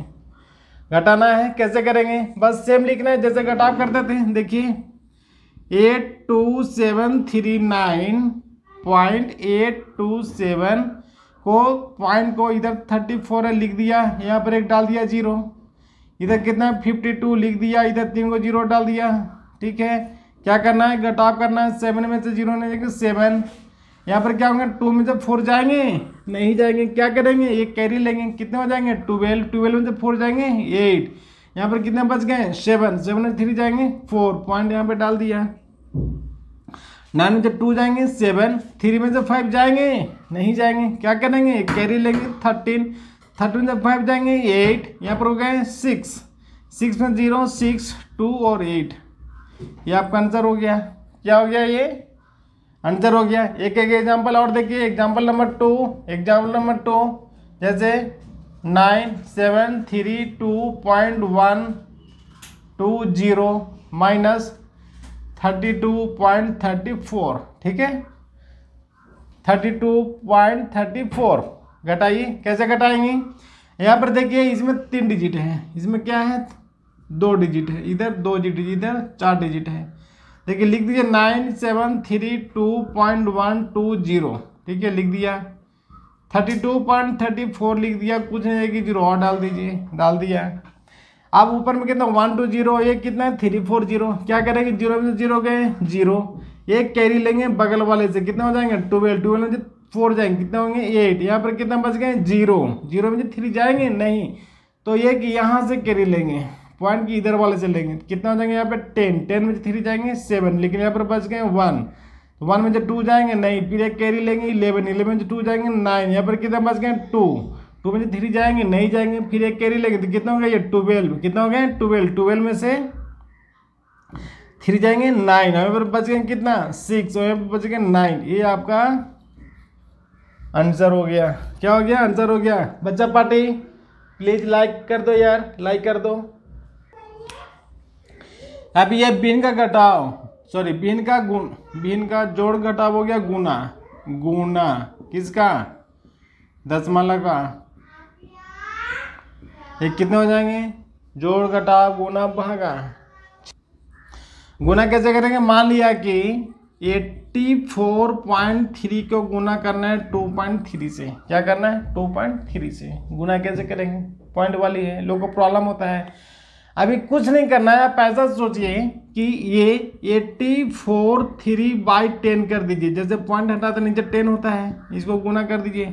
[SPEAKER 1] घटाना है। कैसे करेंगे, बस सेम लिखना है जैसे घटाव करते थे। देखिए 82739.827 को पॉइंट को इधर 34 लिख दिया, यहाँ पर एक डाल दिया 0, इधर कितना 52 लिख दिया, इधर 3 को 0 डाल दिया। ठीक है, क्या करना है घटाव करना है। 7 में से 0 नहीं जाएंगे 7, यहाँ पर क्या होंगे 2 में से 4 जाएंगे नहीं जाएंगे, क्या करेंगे एक कैरी लेंगे, कितने हो जाएंगे 12 में से 4 जाएंगे 8, यहाँ पर कितने बच गए 7 में 3 जाएंगे 4, पॉइंट यहाँ पे डाल दिया। 9 में से 2 जाएंगे 7, 3 में से 5 जाएंगे नहीं जाएंगे, क्या करेंगे एक कैरी लेंगे 13 में से 5 जाएंगे 8, यहाँ पर हो गए 6 में 0 6 2 और 8, ये आपका आंसर हो गया। क्या हो गया, ये आंसर हो गया। एक एग्जाम्पल और देखिए, एग्जाम्पल नंबर 2 जैसे 9732.120 माइनस 32.34, ठीक है 32.34 घटाइए। कैसे घटाएंगे, यहाँ पर देखिए इसमें 3 डिजिट है, इसमें क्या है 2 डिजिट है, इधर 2 डिजिट इधर 4 डिजिट है। देखिए लिख दीजिए 9732.120, ठीक है लिख दिया। 32.34 लिख दिया, कुछ नहीं है कि जीरो और डाल दीजिए, डाल दिया। अब ऊपर में कितना 120, ये कितना है 340, क्या करेंगे जीरो में से जीरो गए जीरो, एक कैरी लेंगे बगल वाले से, कितना हो जाएंगे 12, 12 में से 4 जाएंगे, कितना होंगे 8, यहाँ पर कितना बच गए जीरो, जीरो में से 3 जाएंगे नहीं, तो ये कि यहाँ से कैरी लेंगे, पॉइंट की इधर वाले से लेंगे, कितना हो जाएंगे यहाँ पे 10, 10 में से 3 जाएंगे 7, लेकिन यहाँ पर बच गए 1, तो 1 में से 2 जाएंगे नहीं, फिर एक कैरी लेंगे 11, 11 में से 2 जाएंगे 9, यहाँ पर कितना बच गए 2, 2 में से 3 जाएंगे नहीं जाएंगे, फिर एक कैरी लेंगे तो कितना हो गया ये 12, कितना हो गया 12, 12 में से 3 जाएंगे 9, यहाँ पर बच गए कितना 6, यहाँ पर बच गए 9, ये आपका आंसर हो गया। क्या हो गया आंसर हो गया। बच्चा पार्टी प्लीज लाइक कर दो यार, लाइक कर दो। अभी ये बिन का घटाव, सॉरी बिन का गुण, बिन का जोड़ घटाव हो गया गुना, गुना किसका दशमलव का, ये कितने हो जाएंगे जोड़ घटाव गुना भागा। गुना कैसे करेंगे, मान लिया कि 84.3 को गुना करना है 2.3 से, क्या करना है 2.3 से, गुना कैसे करेंगे पॉइंट वाली है, लोगों को प्रॉब्लम होता है। अभी कुछ नहीं करना है, आप ऐसा सोचिए कि ये 84/3 कर दीजिए, जैसे पॉइंट हटा तो नीचे 10 होता है, इसको गुना कर दीजिए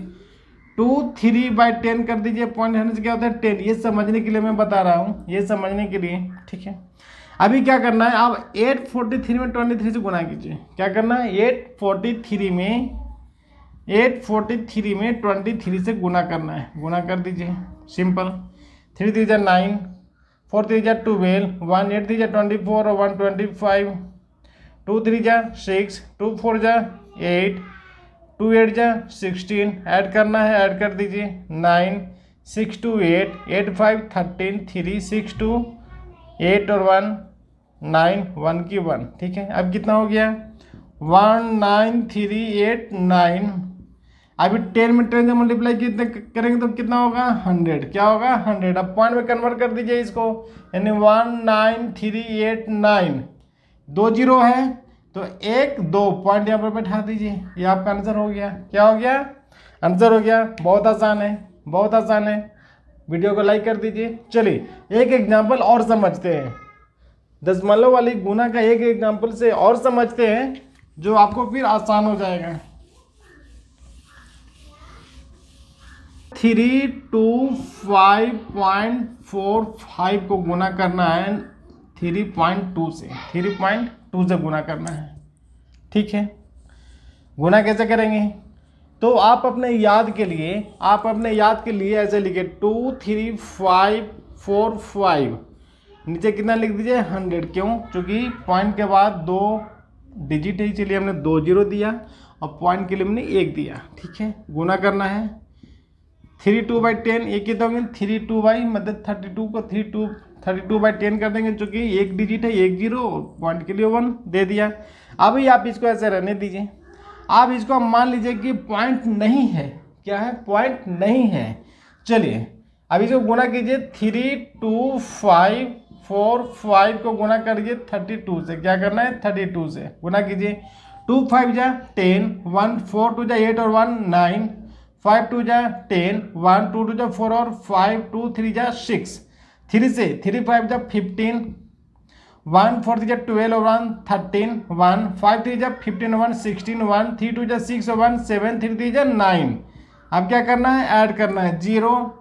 [SPEAKER 1] 23/10 कर दीजिए, पॉइंट हटाने से क्या होता है 10, ये समझने के लिए मैं बता रहा हूँ, ये समझने के लिए, ठीक है। अभी क्या करना है, आप 843 में 23 से गुना कीजिए, क्या करना है 843 में 23 से गुना करना है, गुना कर दीजिए सिंपल, 3 3 9, 4 3 12, 1 8 3 24 और 1 25, 2 3 6, 2 4 8, 2 8 16, ऐड करना है, ऐड कर दीजिए 9 6 2 8, 8 5 13, 3 6 2 8 और 1 9, 1 की 1, ठीक है। अब कितना हो गया 19389। अभी 10 में 10 से मल्टीप्लाई कितने करेंगे तो कितना होगा 100, क्या होगा 100। अब पॉइंट में कन्वर्ट कर दीजिए इसको, यानी 19389, 2 जीरो है तो 1 2 पॉइंट यहाँ पर बैठा दीजिए, ये आपका आंसर हो गया। क्या हो गया आंसर हो गया। बहुत आसान है, बहुत आसान है। वीडियो को लाइक कर दीजिए। चलिए एक एग्जाम्पल और समझते हैं, दशमलव वाली गुना का एक एग्जाम्पल से और समझते हैं, जो आपको फिर आसान हो जाएगा। 325.45 को गुना करना है 3.2 से, 3.2 से गुना करना है, ठीक है। गुना कैसे करेंगे, तो आप अपने याद के लिए ऐसे लिखे 23545, नीचे कितना लिख दीजिए 100, क्यों, क्योंकि पॉइंट के बाद 2 डिजिट है इसलिए हमने 2 जीरो दिया और पॉइंट के लिए हमने 1 दिया, ठीक है। गुना करना है 32/10, ये कितना होंगे 32 बाई मतलब 32 को 32/10 कर देंगे, क्योंकि 1 डिजिट है 1 जीरो, पॉइंट के लिए 1 दे दिया। अभी आप इसको ऐसे रहने दीजिए। आप इसको मान लीजिए कि पॉइंट नहीं है, क्या है पॉइंट नहीं है। चलिए अब इसको गुना कीजिए 32545 को गुना करिए 32 से, क्या करना है 32 से गुना कीजिए। 2 5 10, 1 4 2 8 और 1 9, 5 2 10, 1 2 2 4 और 5 2 3 6, 3 से 3 5 15, 1 4 3 12 और 1 13, 1 5 3 15 1 16, 1 3 2 6 और 1 7 3 3 9। अब क्या करना है, ऐड करना है 0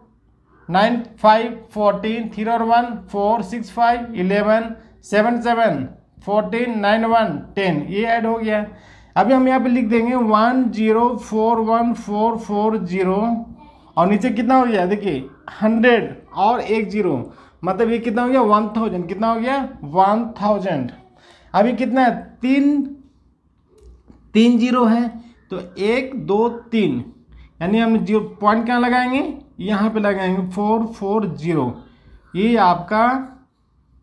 [SPEAKER 1] 9 5 14, 3 और 1 4 6 5 11 7 7 14 9 1 10, ये ऐड हो गया। अभी हम यहाँ पे लिख देंगे 104140 और नीचे कितना हो गया देखिए 100 और 1 जीरो, मतलब ये कितना हो गया 1000, कितना हो गया 1000। अभी कितना है 3 जीरो है तो 1 2 3, यानी हम जीरो पॉइंट कहाँ लगाएंगे, यहाँ पे लगाएंगे 440, ये आपका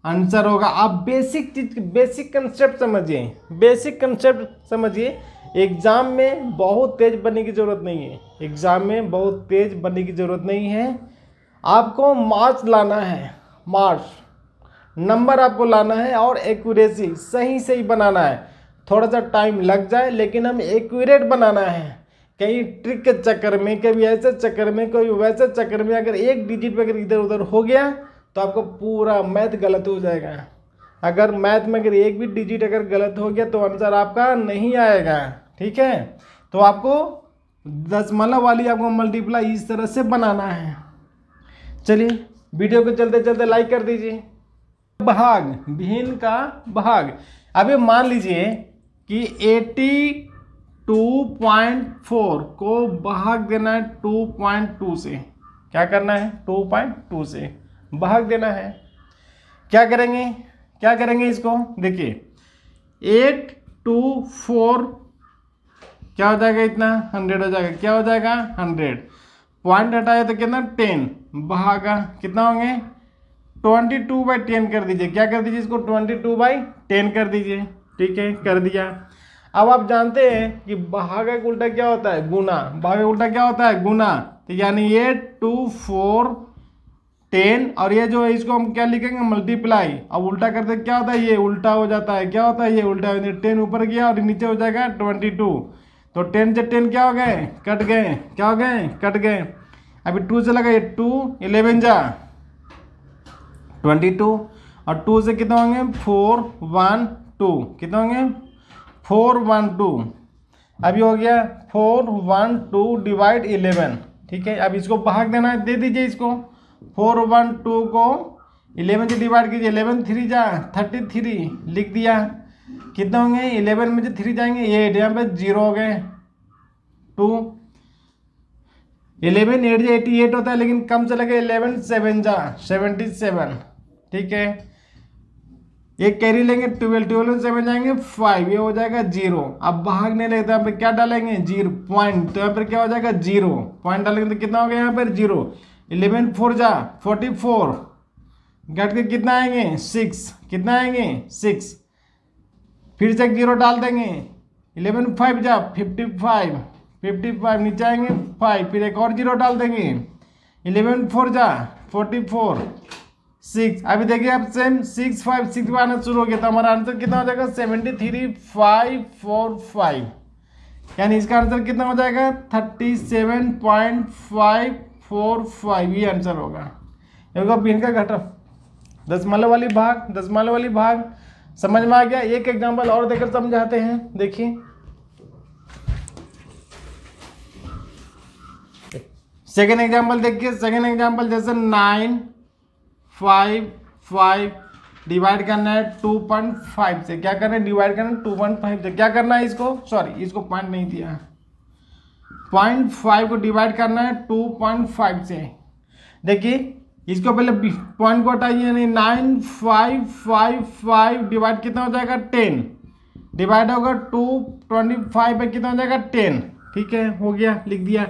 [SPEAKER 1] आंसर होगा। आप बेसिक चीज, बेसिक कंसेप्ट समझिए, बेसिक कंसेप्ट समझिए। एग्जाम में बहुत तेज बनने की जरूरत नहीं है, एग्जाम में बहुत तेज बनने की जरूरत नहीं है। आपको मार्क्स लाना है, मार्क्स नंबर आपको लाना है और एक्यूरेसी सही सही बनाना है। थोड़ा सा टाइम लग जाए लेकिन हम एक्यूरेट बनाना है। कहीं ट्रिक के चक्कर में, कभी ऐसे चक्कर में, कोई वैसे चक्कर में अगर एक डिजिट पे अगर इधर उधर हो गया तो आपको पूरा मैथ गलत हो जाएगा। अगर मैथ में अगर एक भी डिजिट अगर गलत हो गया तो आंसर आपका नहीं आएगा। ठीक है, तो आपको दशमलव वाली आपको मल्टीप्लाई इस तरह से बनाना है। चलिए वीडियो को चलते चलते लाइक कर दीजिए। भाग, भिन्न का भाग। अभी मान लीजिए कि 82.4 को भाग देना है 2.2 से। क्या करना है? 2.2 से भाग देना है। क्या करेंगे इसको? देखिए 824 क्या हो जाएगा? इतना 100 हो जाएगा। क्या हो जाएगा? 100। पॉइंट हटाया तो कितना? 10 भागा कितना होंगे? 22/10 कर दीजिए। क्या कर दीजिए इसको? 22/10 कर दीजिए। ठीक है, कर दिया। अब आप जानते हैं कि भागा का उल्टा क्या होता है? गुना। भागा का उल्टा क्या होता है? गुना। तो यानी 82410 और ये जो है इसको हम क्या लिखेंगे? मल्टीप्लाई। अब उल्टा करते क्या होता है? ये उल्टा हो जाता है। क्या होता है? ये उल्टा हो जाता है। 10 ऊपर गया और नीचे हो जाएगा 22। तो 10 से 10 क्या हो गए? कट गए। क्या हो गए? कट गए। अभी 2 से लगा, ये 2 11 जा 22 और 2 से कितना होंगे? 412। कितना होंगे? 412। अभी हो गया 412 डिवाइड 11। ठीक है, अब इसको भाग देना है। दे दीजिए इसको। 412 को 11 से डिवाइड कीजिए। 11 3 जा 33 लिख दिया। कितना होंगे? 11 में से 3 जाएंगे 8, यहाँ पे 0 हो गए 2। 11 8 जा 88 होता है, लेकिन कम से लगे 11 7 जा 77। ठीक है, एक कैरी लेंगे 12 में 7 जाएंगे 5, ये हो जाएगा 0। अब भागने लगे तो यहाँ पे क्या डालेंगे? 0 पॉइंट। तो यहाँ पर क्या हो जाएगा? 0 पॉइंट डालेंगे तो कितना हो गया यहाँ पर? 0। 11 4 जा 44 घट के कितना आएंगे? 6। कितना आएंगे? 6। फिर से 0 डाल देंगे। 11 5 जा 55 नीचे आएंगे 5, फिर एक और 0 डाल देंगे। 11 4 जा 44 6। अभी देखिए आप सेम 6 5 6 आना शुरू हो गया तो हमारा आंसर कितना हो जाएगा? 73545। यानी इसका आंसर कितना हो जाएगा? 37.545। ये आंसर होगा। ये होगा भिन्न का घटा। दशमलव वाली भाग समझ में आ गया। एक एग्जांपल और देकर समझाते हैं। देखिए सेकेंड एग्जांपल देखिए। सेकेंड एग्जांपल जैसे 9 5 5 डिवाइड करना है 2.5 से। क्या करना है? डिवाइड करना है 2.5 से। क्या करना है इसको? सॉरी, इसको पॉइंट नहीं दिया। 0.5 को डिवाइड करना है 2.5 से। देखिए इसको पहले पॉइंट को हटाइए, यानी 9555 डिवाइड कितना हो जाएगा? 10 डिवाइड होगा 225 पे कितना हो जाएगा? 10। ठीक है, हो गया, लिख दिया।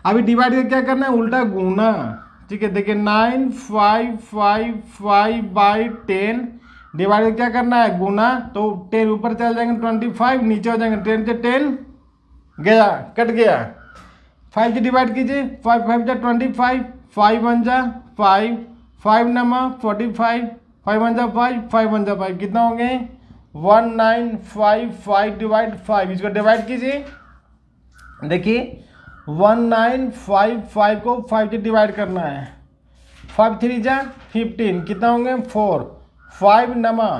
[SPEAKER 1] अभी डिवाइड करके क्या करना है? उल्टा गुना। ठीक है, देखिए 9555/10 डिवाइड करके क्या करना है? गुना। तो 10 ऊपर चल जाएंगे 25 नीचे हो जाएंगे 10 से 10 गया, कट गया। 5 से डिवाइड कीजिए। 5 5 जा 25 5 1 जा 5 5 नमा 45 5 1 जा 5 5 1 जा 5 कितना हो गए? 1955 डिवाइड 5। इसको डिवाइड कीजिए। देखिए 1955 को 5 से डिवाइड करना है। 5 3 जा 15 कितना होंगे? 4 5 नमा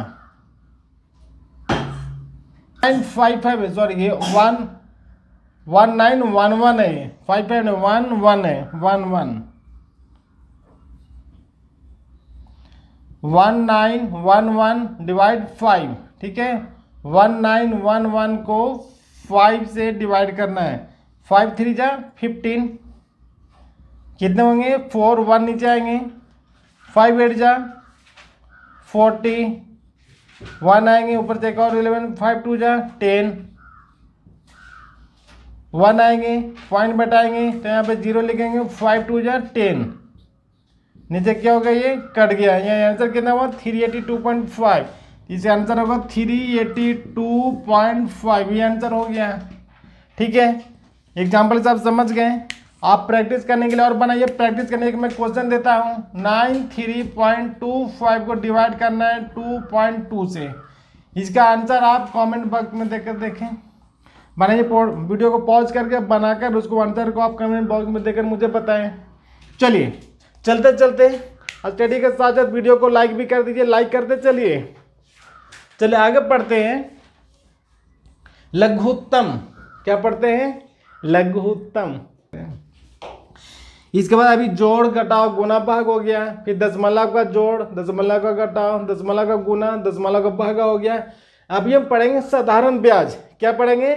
[SPEAKER 1] 955 सॉरी ये 1911 है। 55 1 1 है 1 1 1911 डिवाइड 5। ठीक है, 1911 को 5 से डिवाइड करना है। 5 3 जा 15 कितने होंगे? 4 1 नीचे आएंगे। 5 8 जा 40 1 आएंगे ऊपर से एक और 11 5 2 जा 10 1 आएंगे पॉइंट बटाएंगे तो यहाँ पे 0 लिखेंगे। 5 2 जा 10 नीचे क्या होगा? ये कट गया। यहाँ आंसर कितना हुआ? 382.5। इसे आंसर होगा 382.5। ये आंसर हो गया। ठीक है, एग्जाम्पल से आप समझ गए। आप प्रैक्टिस करने के लिए और बनाइए। प्रैक्टिस करने के मैं क्वेश्चन देता हूँ। 93.25 को डिवाइड करना है 2.2 से। इसका आंसर आप कमेंट बॉक्स में देकर देखें। बनाइए, वीडियो को पॉज करके बनाकर उसको आंसर को आप कमेंट बॉक्स में देकर मुझे बताएं। चलिए चलते चलते स्टडी के साथ साथ वीडियो को लाइक भी कर दीजिए। लाइक करते चलिए आगे पढ़ते हैं। लघुत्तम, क्या पढ़ते हैं? लघुत्तम। इसके बाद अभी जोड़ घटाव गुना भाग हो गया, फिर दशमलव का जोड़, दशमलव का घटाव, दशमलव का गुना, दशमलव का भाग हो गया। अभी हम पढ़ेंगे साधारण ब्याज। क्या पढ़ेंगे?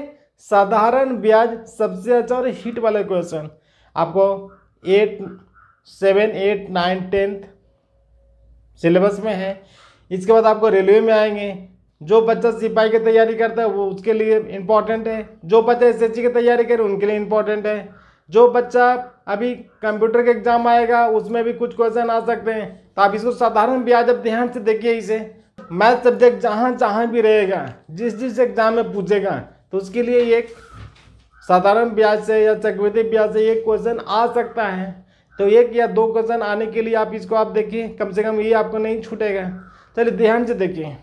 [SPEAKER 1] साधारण ब्याज, सबसे अच्छा और हिट वाले क्वेश्चन। आपको 8, 7, 8, 9, 10 सिलेबस में है। इसके बाद आपको रेलवे में आएंगे। जो बच्चा सिपाही की तैयारी करता है वो उसके लिए इम्पोर्टेंट है। जो बच्चा एसएससी की तैयारी करे उनके लिए इम्पोर्टेंट है। जो बच्चा अभी कंप्यूटर के एग्जाम आएगा उसमें भी कुछ क्वेश्चन आ सकते हैं। तो आप इसको साधारण ब्याज अब ध्यान से देखिए। इसे मैथ सब्जेक्ट जहाँ भी रहेगा, जिस एग्जाम में पूछेगा, तो उसके लिए एक साधारण ब्याज से या चक्रवृद्धि ब्याज से एक क्वेश्चन आ सकता है। तो 1 या 2 क्वेश्चन आने के लिए आप इसको आप देखिए, कम से कम ये आपको नहीं छूटेगा। चलिए ध्यान से देखिए।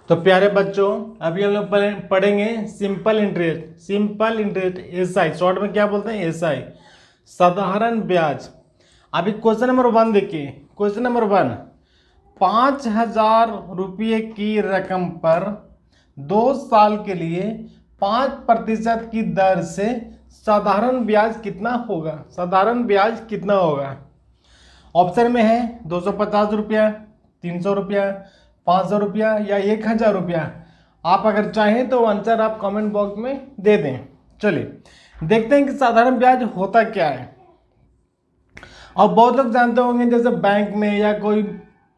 [SPEAKER 1] तो प्यारे बच्चों, अभी हम लोग पढ़ेंगे simple interest. Simple interest, SI, short में क्या बोलते हैं? एसआई, साधारण ब्याज। अभी क्वेश्चन नंबर 1 देखिए। क्वेश्चन नंबर 1, 5,000 रुपये की रकम पर 2 साल के लिए 5% की दर से साधारण ब्याज कितना होगा? साधारण ब्याज कितना होगा? ऑप्शन में है 250 रुपया, 300 रुपया, 500 रुपया या 1,000 रुपया। आप अगर चाहें तो आंसर आप कमेंट बॉक्स में दे दें। चलिए देखते हैं कि साधारण ब्याज होता क्या है। और बहुत लोग जानते होंगे, जैसे बैंक में या कोई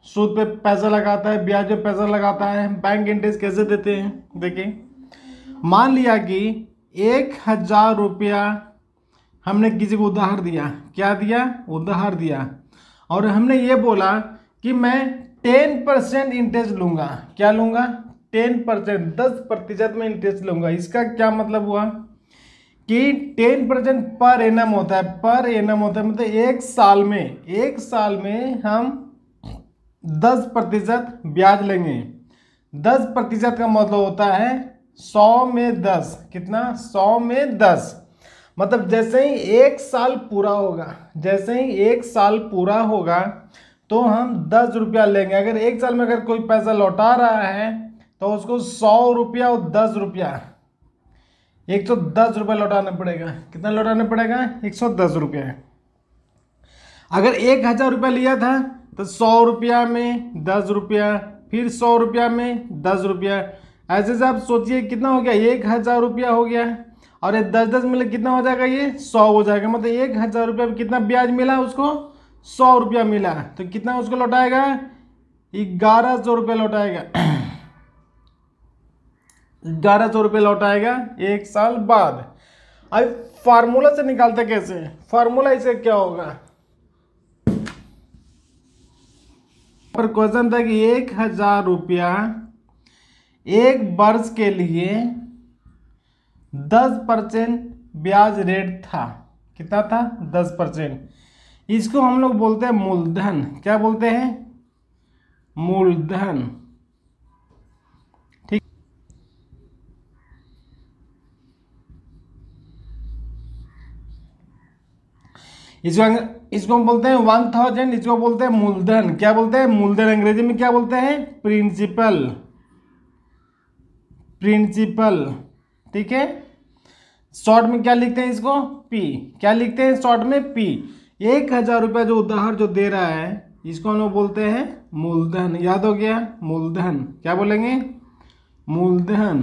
[SPEAKER 1] सूद पे पैसा लगाता है, ब्याज पे पैसा लगाता है, बैंक इंटरेस्ट कैसे देते हैं? देखिए, मान लिया कि 1,000 रुपया हमने किसी को उधार दिया। क्या दिया? उधार दिया। और हमने ये बोला कि मैं 10% इंटरेस्ट लूंगा। क्या लूंगा? 10%, 10% में इंटरेस्ट लूंगा। इसका क्या मतलब हुआ कि 10% पर एनम होता है। पर एनम होता है मतलब एक साल में हम 10% ब्याज लेंगे। 10% का मतलब होता है 100 में 10। कितना? 100 में 10। मतलब जैसे ही एक साल पूरा होगा तो हम 10 रुपया लेंगे। अगर एक साल में अगर कोई पैसा लौटा रहा है तो उसको 100 रुपया और 10 रुपया, 110 रुपया लौटाना पड़ेगा। कितना लौटाना पड़ेगा? 110 रुपया। अगर 1,000 रुपया लिया था तो 100 रुपया में 10 रुपया, फिर 100 रुपया में 10 रुपया। ऐसे से आप सोचिए कितना हो गया? 1,000 रुपया हो गया। और ये 10-10 मिले कितना हो जाएगा? ये 100 हो जाएगा। मतलब 1,000 रुपया में कितना ब्याज मिला उसको? 100 रुपया मिला। तो कितना उसको लौटाएगा? 1,100 रुपया लौटाएगा। 1,100 रुपये लौटाएगा एक साल बाद। अब फार्मूला से निकालते कैसे? फार्मूला इसका क्या होगा? पर क्वेश्चन था कि 1,000 रुपया एक वर्ष के लिए 10% ब्याज रेट था। कितना था? 10%। इसको हम लोग बोलते हैं मूलधन। क्या बोलते हैं? मूलधन। ठीक। इसको हम बोलते हैं 1,000। इसको बोलते हैं मूलधन। क्या बोलते हैं? मूलधन। अंग्रेजी में क्या बोलते हैं? प्रिंसिपल। ठीक है। शॉर्ट में क्या लिखते हैं इसको? पी। क्या लिखते हैं शॉर्ट में? पी। 1,000 रुपया जो उधार जो दे रहा है इसको हम लोग बोलते हैं मूलधन। याद हो गया? मूलधन। क्या बोलेंगे? मूलधन।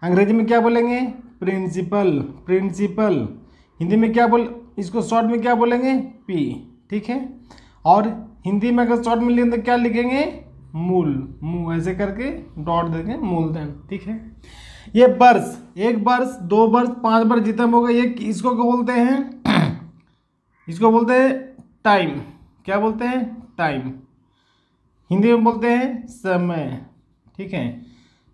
[SPEAKER 1] अंग्रेजी में क्या बोलेंगे? प्रिंसिपल। हिंदी में क्या इसको शॉर्ट में क्या बोलेंगे? पी। ठीक है। और हिंदी में अगर शॉर्ट में लिखेंगे तो क्या लिखेंगे? मूल। ऐसे करके डॉट देंगे, मूलधन। ठीक है। ये वर्ष, 1 वर्ष, 2 वर्ष, 5 वर्ष जितना होगा ये इसको क्या बोलते हैं? इसको बोलते हैं टाइम। क्या बोलते हैं? टाइम। हिंदी में बोलते हैं समय। ठीक है।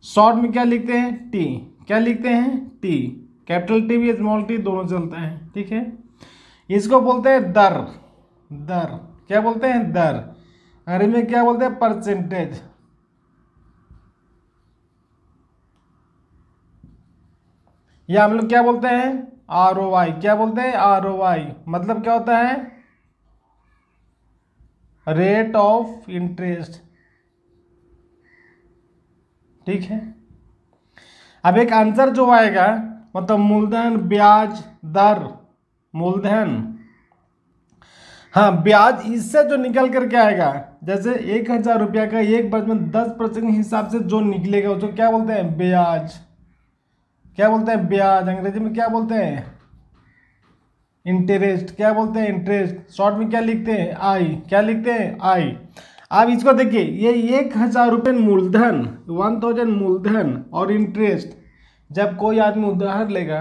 [SPEAKER 1] शॉर्ट में क्या लिखते हैं? टी। क्या लिखते हैं, टी। कैपिटल टी भी स्मॉल टी दोनों चलता है, ठीक है। इसको बोलते हैं दर। दर क्या बोलते हैं, दर। अंग्रेजी में क्या बोलते हैं, परसेंटेज। या हम लोग क्या बोलते हैं, ROI। क्या बोलते हैं, ROI। मतलब क्या होता है, रेट ऑफ इंटरेस्ट, ठीक है। अब एक आंसर जो आएगा, मतलब मूलधन, ब्याज, दर, मूलधन, हाँ ब्याज, इससे जो निकल करके आएगा, जैसे 1,000 रुपया का एक वर्ष में 10% के हिसाब से जो निकलेगा उसको क्या बोलते हैं, ब्याज। क्या बोलते हैं, ब्याज। अंग्रेजी में क्या बोलते हैं, इंटरेस्ट। क्या बोलते हैं, इंटरेस्ट। शॉर्ट में क्या लिखते हैं, आई। क्या लिखते हैं, आई। अब इसको देखिए, ये 1,000 रुपये मूलधन, 1,000 मूलधन और इंटरेस्ट, जब कोई आदमी उधार लेगा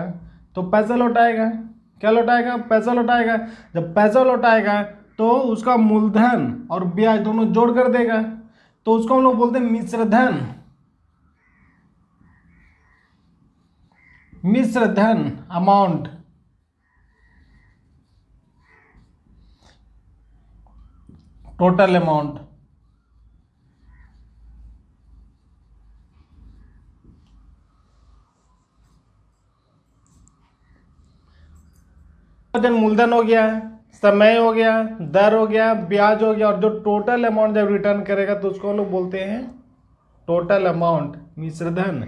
[SPEAKER 1] तो पैसा लौटाएगा। क्या लौटाएगा, पैसा लौटाएगा। जब पैसा लौटाएगा तो उसका मूलधन और ब्याज दोनों जोड़ कर देगा, तो उसको हम लोग बोलते हैं मिश्रधन। मिश्रधन, अमाउंट। Total amount. मूलधन हो गया, समय हो गया, दर हो गया, ब्याज हो गया, और जो टोटल अमाउंट जब रिटर्न करेगा तो उसको हम लोग बोलते हैं टोटल अमाउंट, मिश्रधन।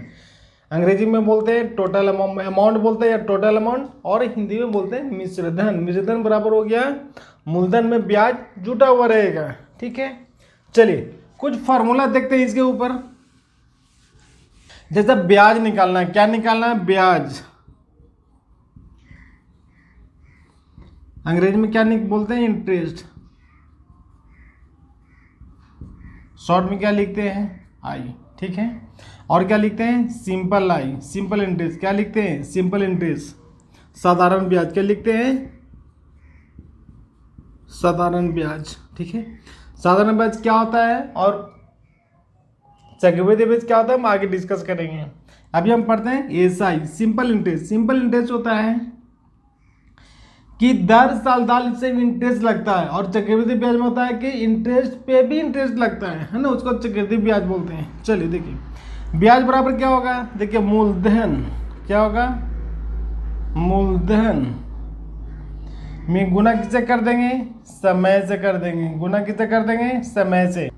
[SPEAKER 1] अंग्रेजी में बोलते हैं टोटल अमाउंट बोलते हैं, या टोटल अमाउंट, और हिंदी में बोलते हैं मिश्रधन। मिश्रधन बराबर हो गया मूलधन में ब्याज जुटा हुआ रहेगा, ठीक है। चलिए कुछ फार्मूला देखते हैं इसके ऊपर। जैसे ब्याज निकालना है, क्या निकालना है, ब्याज। अंग्रेजी में क्या बोलते हैं, इंटरेस्ट। शॉर्ट में क्या लिखते हैं, आई, ठीक है। और क्या लिखते हैं, सिंपल आई, सिंपल इंटरेस्ट। क्या लिखते हैं, सिंपल इंटरेस्ट। साधारण ब्याज क्या लिखते हैं, साधारण ब्याज, ठीक है। साधारण ब्याज क्या होता है और चक्रवृद्धि ब्याज क्या होता है, हम आगे डिस्कस करेंगे। अभी हम पढ़ते हैं SI, simple interest. Simple interest होता है कि दर साल दाल से इंटरेस्ट लगता है, और चक्रवृद्धि ब्याज में होता है कि इंटरेस्ट पे भी इंटरेस्ट लगता है ना, उसको चक्रवृद्धि ब्याज बोलते हैं। चलिए देखिए, ब्याज बराबर क्या होगा, देखिए मूलधन। क्या होगा, मूलधन में गुना किससे कर देंगे, समय से कर देंगे। गुना किससे कर देंगे, समय से।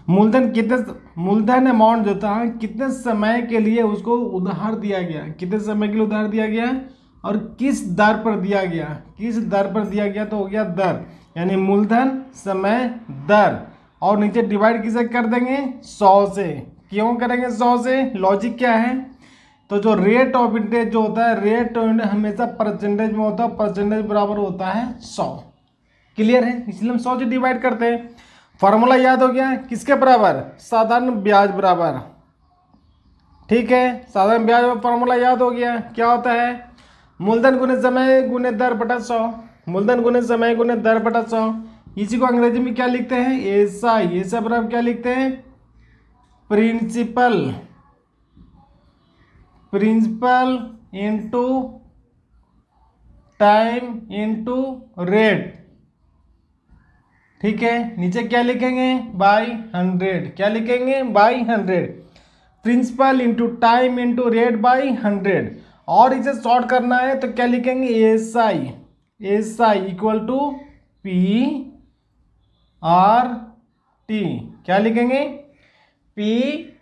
[SPEAKER 1] मूलधन कितने, मूलधन अमाउंट जो था कितने समय के लिए उसको उधार दिया गया, कितने समय के लिए उधार दिया गया और किस दर पर दिया गया, किस दर पर दिया गया, तो हो गया दर। यानी मूलधन, समय, दर, और नीचे डिवाइड किसे कर देंगे, 100 से। क्यों करेंगे 100 से, लॉजिक क्या है, तो जो रेट ऑफ इंटरेस्ट जो होता है, रेट ऑफ इंटरेस्ट हमेशा परसेंटेज में होता है, परसेंटेज बराबर होता है 100। क्लियर है, इसलिए हम 100 से डिवाइड करते हैं। फॉर्मूला याद हो गया, किसके बराबर, साधारण ब्याज बराबर, ठीक है। साधारण ब्याज का फॉर्मूला याद हो गया, क्या होता है, मूलधन गुने समय गुने दर बटा 100। मूलधन गुने समय गुने दर बटा 100। इसी को अंग्रेजी में क्या लिखते हैं, एसआई। एसआई बराबर क्या लिखते हैं, principal, principal into time into rate, ठीक है। नीचे क्या लिखेंगे, बाई 100। क्या लिखेंगे, by 100। Principal into time into rate by 100। और इसे शॉर्ट करना है तो क्या लिखेंगे, SI. SI equal to P R T. क्या लिखेंगे, P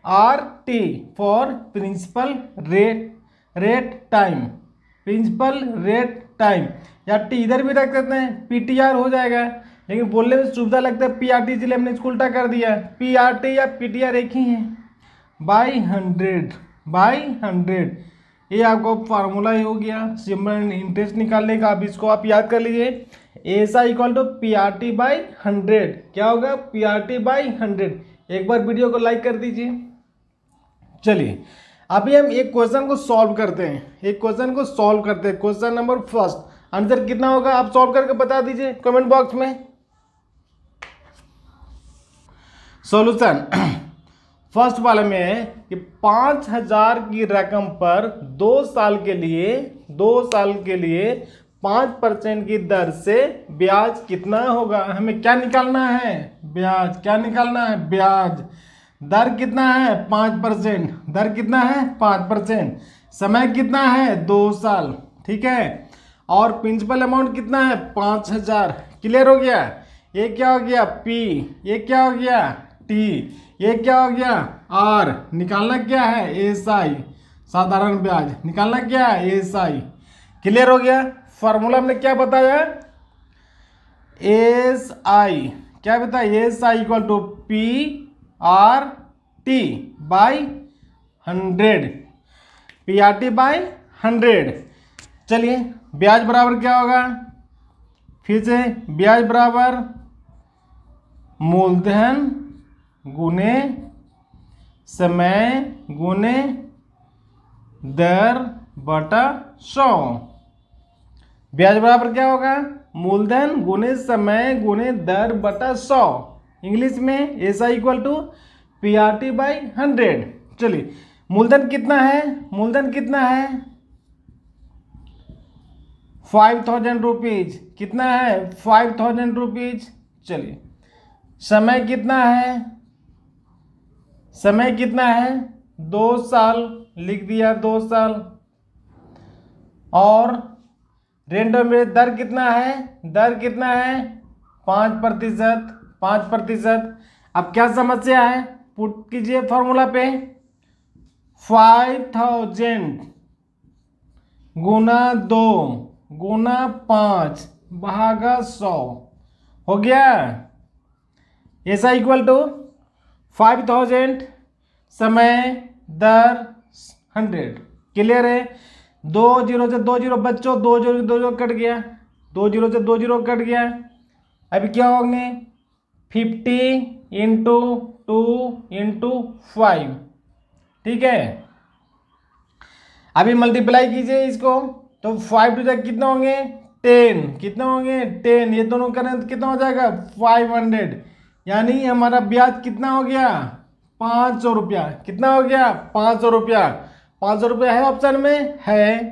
[SPEAKER 1] R T for principal rate time, principal rate time, या टी इधर भी रख देते हैं, पीटीआर हो जाएगा, लेकिन बोलने में सुविधा लगता है पीआरटी, इसलिए हमने इसको उल्टा कर दिया। पीआरटी या पीटीआर एक ही है, बाई 100, बाई 100। ये आपको फार्मूला ही हो गया सिंपल इंटरेस्ट निकालने का। अब इसको आप याद कर लीजिए, एसा इक्वल टू पीआरटी बाई 100। क्या होगा, पीआरटी बाई 100। एक बार वीडियो को लाइक कर दीजिए। चलिए अभी हम एक क्वेश्चन को सॉल्व करते हैं, एक क्वेश्चन को सॉल्व करते हैं। क्वेश्चन नंबर फर्स्ट, आंसर कितना होगा आप सॉल्व करके बता दीजिए कमेंट बॉक्स में। सॉल्यूशन, फर्स्ट वाले में है कि 5,000 की रकम पर 2 साल के लिए 5% की दर से ब्याज कितना होगा। हमें क्या निकालना है, ब्याज। क्या निकालना है, ब्याज। दर कितना है, 5%। दर कितना है, 5%। समय कितना है, 2 साल। ठीक है। और प्रिंसिपल अमाउंट कितना है, 5,000। क्लियर हो गया। ये क्या हो गया, पी। ये क्या हो गया, टी। ये क्या हो गया, आर। निकालना क्या है, एसआई, साधारण ब्याज। निकालना क्या है, एसआई। क्लियर हो गया। फॉर्मूला हमने क्या बताया, एसआई। क्या बताया, SI equal to P R T by 100, P R T by 100। चलिए ब्याज बराबर क्या होगा, फिर से ब्याज बराबर मूलधन गुने समय गुने दर बटा 100। ब्याज बराबर क्या होगा, मूलधन गुने समय गुने दर बटा 100। इंग्लिश में ऐसा equal to P R T by 100। चलिए मूलधन कितना है, मूलधन कितना है, 5,000 रुपीज। कितना है, 5,000 रुपीज। चलिए समय कितना है, समय कितना है, 2 साल। लिख दिया 2 साल। और रेट ऑफ इंटरेस्ट दर कितना है, दर कितना है, 5%। 5%। अब क्या समस्या है, पुट कीजिए फॉर्मूला पे। 5,000 गुना 2 गुना 5 भागा 100 हो गया। ऐसा इक्वल टू 5,000 समय दर 100। क्लियर है। 2 0 से 2 0 बच्चों, 2 0 से 2 0 कट गया, 2 0 से 2 0 कट गया। अभी क्या होंगे, 50 इंटू 2 इंटू 5। ठीक है। अभी मल्टीप्लाई कीजिए इसको, तो 5 टू जाए कितना होंगे, 10। कितना होंगे, 10। ये दोनों करें तो कितना हो जाएगा, 500। यानी हमारा ब्याज कितना हो गया, 500 रुपया। कितना हो गया, 500 रुपया। 500 रुपया है ऑप्शन में, है।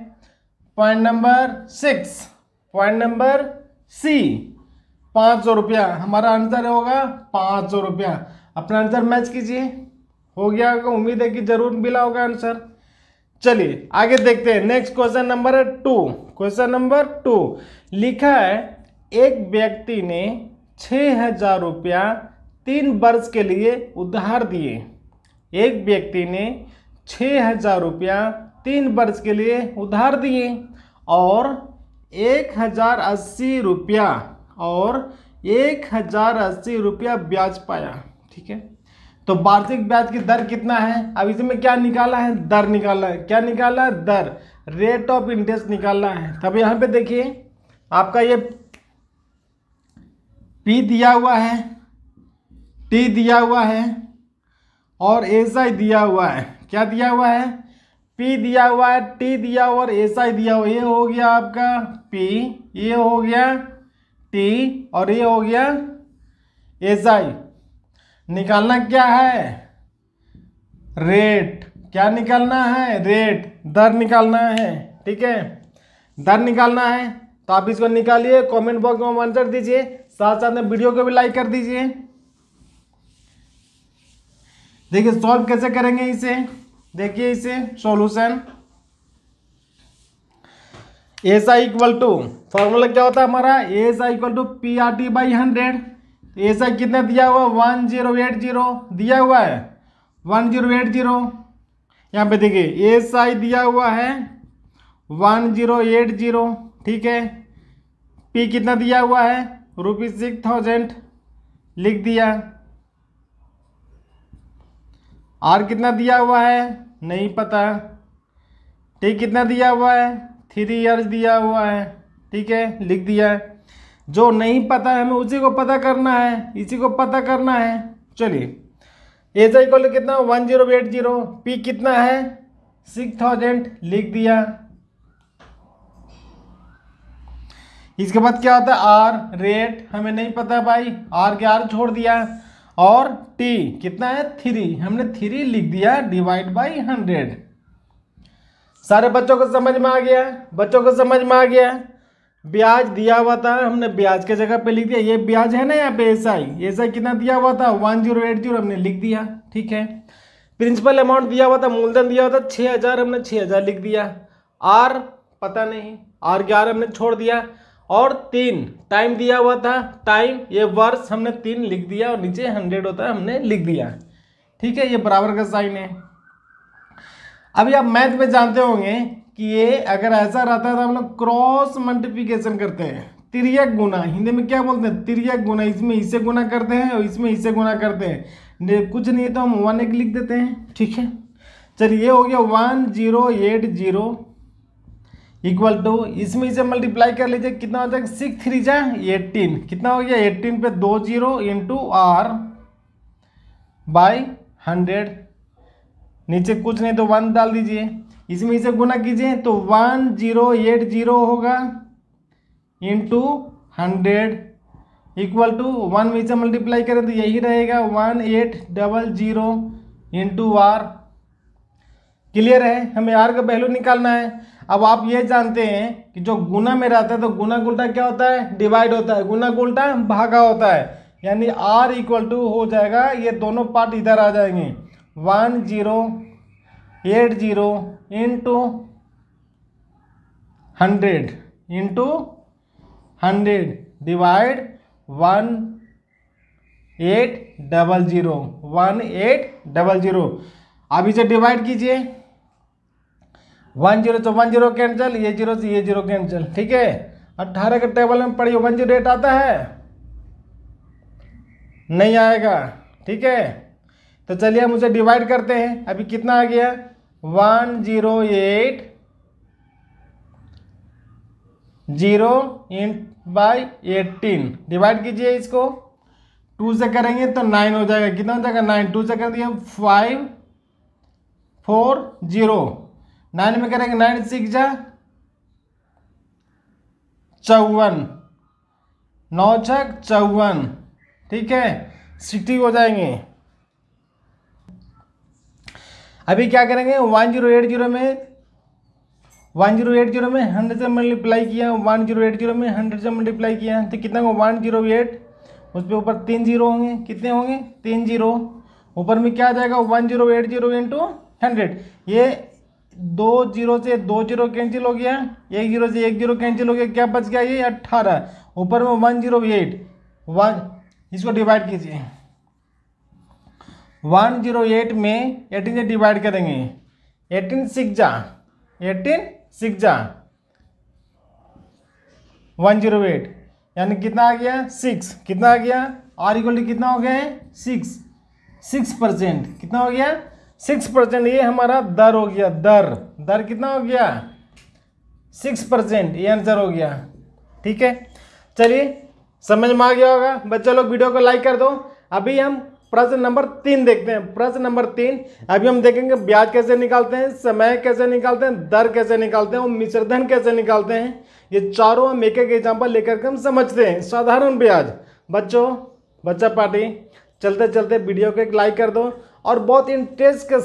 [SPEAKER 1] Point number 6, point number C, 500 रुपया हमारा आंसर होगा, 500 रुपया। अपना आंसर मैच कीजिए। हो गया होगा, उम्मीद है कि जरूर मिला होगा आंसर। चलिए आगे देखते हैं। Next question number 2। Question number 2 लिखा है, एक व्यक्ति ने 6,000 रुपया 3 वर्ष के लिए उधार दिए। एक व्यक्ति ने 6,000 रुपया 3 वर्ष के लिए उधार दिए और 1,080 रुपया ब्याज पाया। ठीक है। तो वार्षिक ब्याज की दर कितना है। अब इसमें क्या निकाला है, दर निकाला है। क्या निकाला है, दर, रेट ऑफ इंटरेस्ट निकालना है। तब यहाँ पे देखिए आपका ये पी दिया हुआ है, टी दिया हुआ है और एसआई दिया हुआ है। क्या दिया हुआ है, पी दिया हुआ है, टी दिया हुआ और एसआई दिया हुआ। ये हो गया आपका पी, ये हो गया टी और ये हो गया एसआई। निकालना क्या है, रेट। क्या निकालना है, रेट, दर निकालना है। ठीक है, दर निकालना है। तो आप इसको निकालिए, कमेंट बॉक्स में आंसर दीजिए, साथ साथ में वीडियो को भी लाइक कर दीजिए। देखिए सॉल्व कैसे करेंगे इसे, देखिए इसे solution. S I equal to, formula क्या होता है हमारा, S I equal to P R T by 100। S I कितना दिया हुआ, 1080 दिया हुआ है, 1080। यहाँ पे देखिए एस आई दिया हुआ है 1080। ठीक है। पी कितना दिया हुआ है, ₹6,000 लिख दिया। आर कितना दिया हुआ है, नहीं पता। टी कितना दिया हुआ है, 3 इयर्स दिया हुआ है। ठीक है, लिख दिया। जो नहीं पता है हमें उसी को पता करना है, इसी को पता करना है। चलिए एस आई इक्वल कितना, 1080। पी कितना है, 6,000 लिख दिया। इसके बाद क्या होता है, आर, रेट हमें नहीं पता भाई, आर के आर छोड़ दिया। और t कितना है 3, हमने 3 लिख दिया डिवाइड बाई 100। सारे बच्चों को समझ में आ गया? बच्चों को समझ में आ गया? ब्याज दिया हुआ था, हमने ब्याज के जगह पे लिख दिया। ये ब्याज है ना यहाँ पे एसआई कितना दिया हुआ था 1080, हमने लिख दिया। ठीक है। प्रिंसिपल अमाउंट दिया हुआ था, मूलधन दिया हुआ था 6000, हमने 6000 लिख दिया। आर पता नहीं, आर 11 हमने छोड़ दिया। और 3 टाइम दिया हुआ था, टाइम ये वर्ष हमने 3 लिख दिया और नीचे 100 होता है हमने लिख दिया। ठीक है, ये बराबर का साइन है। अभी आप मैथ में जानते होंगे कि ये अगर ऐसा रहता है तो हम लोग क्रॉस मल्टीप्लिकेशन करते हैं, तिर्यक गुना, हिंदी में क्या बोलते हैं तिर्यक गुना। इसमें इससे गुना करते हैं और इसमें इससे गुना करते हैं, कुछ नहीं तो हम 1 लिख देते हैं। ठीक है, चलिए ये हो गया 1080 इक्वल टू, इसमें इसे मल्टीप्लाई कर लीजिए, कितना हो जाएगा 6 3 जा 18, कितना हो गया 18 पे 20 इंटू आर बाई 100, नीचे कुछ नहीं तो 1 डाल दीजिए, इसमें इसे गुना कीजिए तो 1080 होगा इंटू 100 इक्वल टू 1 में से मल्टीप्लाई करें तो यही रहेगा 1800 इंटू आर। क्लियर है? हमें आर का वैल्यू निकालना है। अब आप ये जानते हैं कि जो गुना में रहता है तो गुना उल्टा क्या होता है डिवाइड होता है, गुना उल्टा भागा होता है, यानी आर इक्वल टू हो जाएगा, ये दोनों पार्ट इधर आ जाएंगे 1080 इंटू 100 इंटू 100 डिवाइड 1800। अब इसे डिवाइड कीजिए, 10 से 10 कैंसिल, ये 0 से ये 0 कैंसिल। ठीक है, 18 के टेबल में पढ़िए 108 आता है? नहीं आएगा। ठीक है, तो चलिए हम उसे डिवाइड करते हैं। अभी कितना आ गया 108 बाई 18, डिवाइड कीजिए इसको, 2 से करेंगे तो 9 हो जाएगा, कितना हो जाएगा 9, 2 से कर दिया 540, 9 में करेंगे 9 6 जा 54, 9 6 54। ठीक है, 60 हो जाएंगे। अभी क्या करेंगे 1080 में 100 से मल्टीप्लाई किया, 1080 में 100 से मल्टीप्लाई किया तो कितना होगा 108, उस पर ऊपर 3 जीरो होंगे, कितने होंगे 3 जीरो, ऊपर में क्या आ जाएगा 1080 इंटू 100, ये 2 जीरो से 2 जीरो कैंसिल हो गया, 1 जीरो से 1 जीरो कैंसिल हो गया, क्या बच गया ये 18, ऊपर में 108, इसको डिवाइड कीजिए, 108 में 18 से डिवाइड करेंगे, 18 6 जा 108, यानी कितना आ गया 6, कितना आ गया आर इक्वल टू कितना हो गया है 6%, कितना हो गया 6%, ये हमारा दर हो गया, दर कितना हो गया 6%, ये आंसर हो गया। ठीक है, चलिए समझ में आ गया होगा बच्चे लोग, वीडियो को लाइक कर दो। अभी हम प्रश्न नंबर 3 देखते हैं। प्रश्न नंबर 3 अभी हम देखेंगे ब्याज कैसे निकालते हैं, समय कैसे निकालते हैं, दर कैसे निकालते हैं और मिश्रधन कैसे निकालते हैं। ये चारों हम एक एक एग्जाम्पल लेकर के हम समझते हैं। साधारण ब्याज बच्चा पार्टी चलते चलते वीडियो को एक लाइक कर दो और बहुत इंटरेस्ट के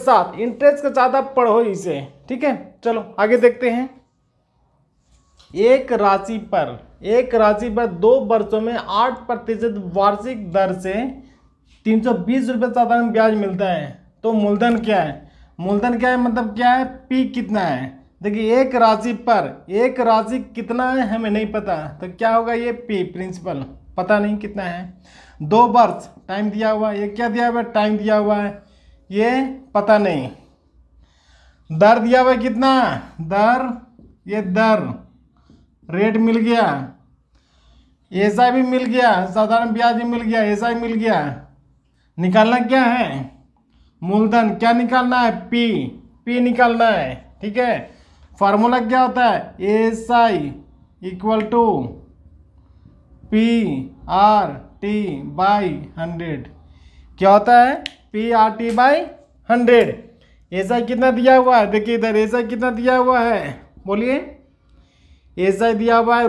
[SPEAKER 1] साथ आप पढ़ो इसे। ठीक है, चलो आगे देखते हैं। एक राशि पर 2 वर्षों में 8% वार्षिक दर से 320 रुपये साधारण ब्याज मिलता है, तो मूलधन क्या है? मतलब क्या है, पी कितना है? देखिए एक राशि कितना है हमें नहीं पता, तो क्या होगा ये पी, प्रिंसिपल पता नहीं कितना है। 2 वर्ष टाइम दिया हुआ है, ये क्या दिया हुआ है टाइम दिया हुआ है, ये पता नहीं। दर दिया हुआ है कितना, दर रेट मिल गया, एसआई भी मिल गया, साधारण ब्याज भी मिल गया, एसआई मिल गया। निकालना क्या है मूलधन, क्या निकालना है पी निकालना है। ठीक है, फार्मूला क्या होता है SI equal to P R T by 100, क्या होता है P R T by 100। SI कितना दिया हुआ है, देखिए इधर एसआई कितना दिया हुआ है, बोलिए एसआई दिया हुआ है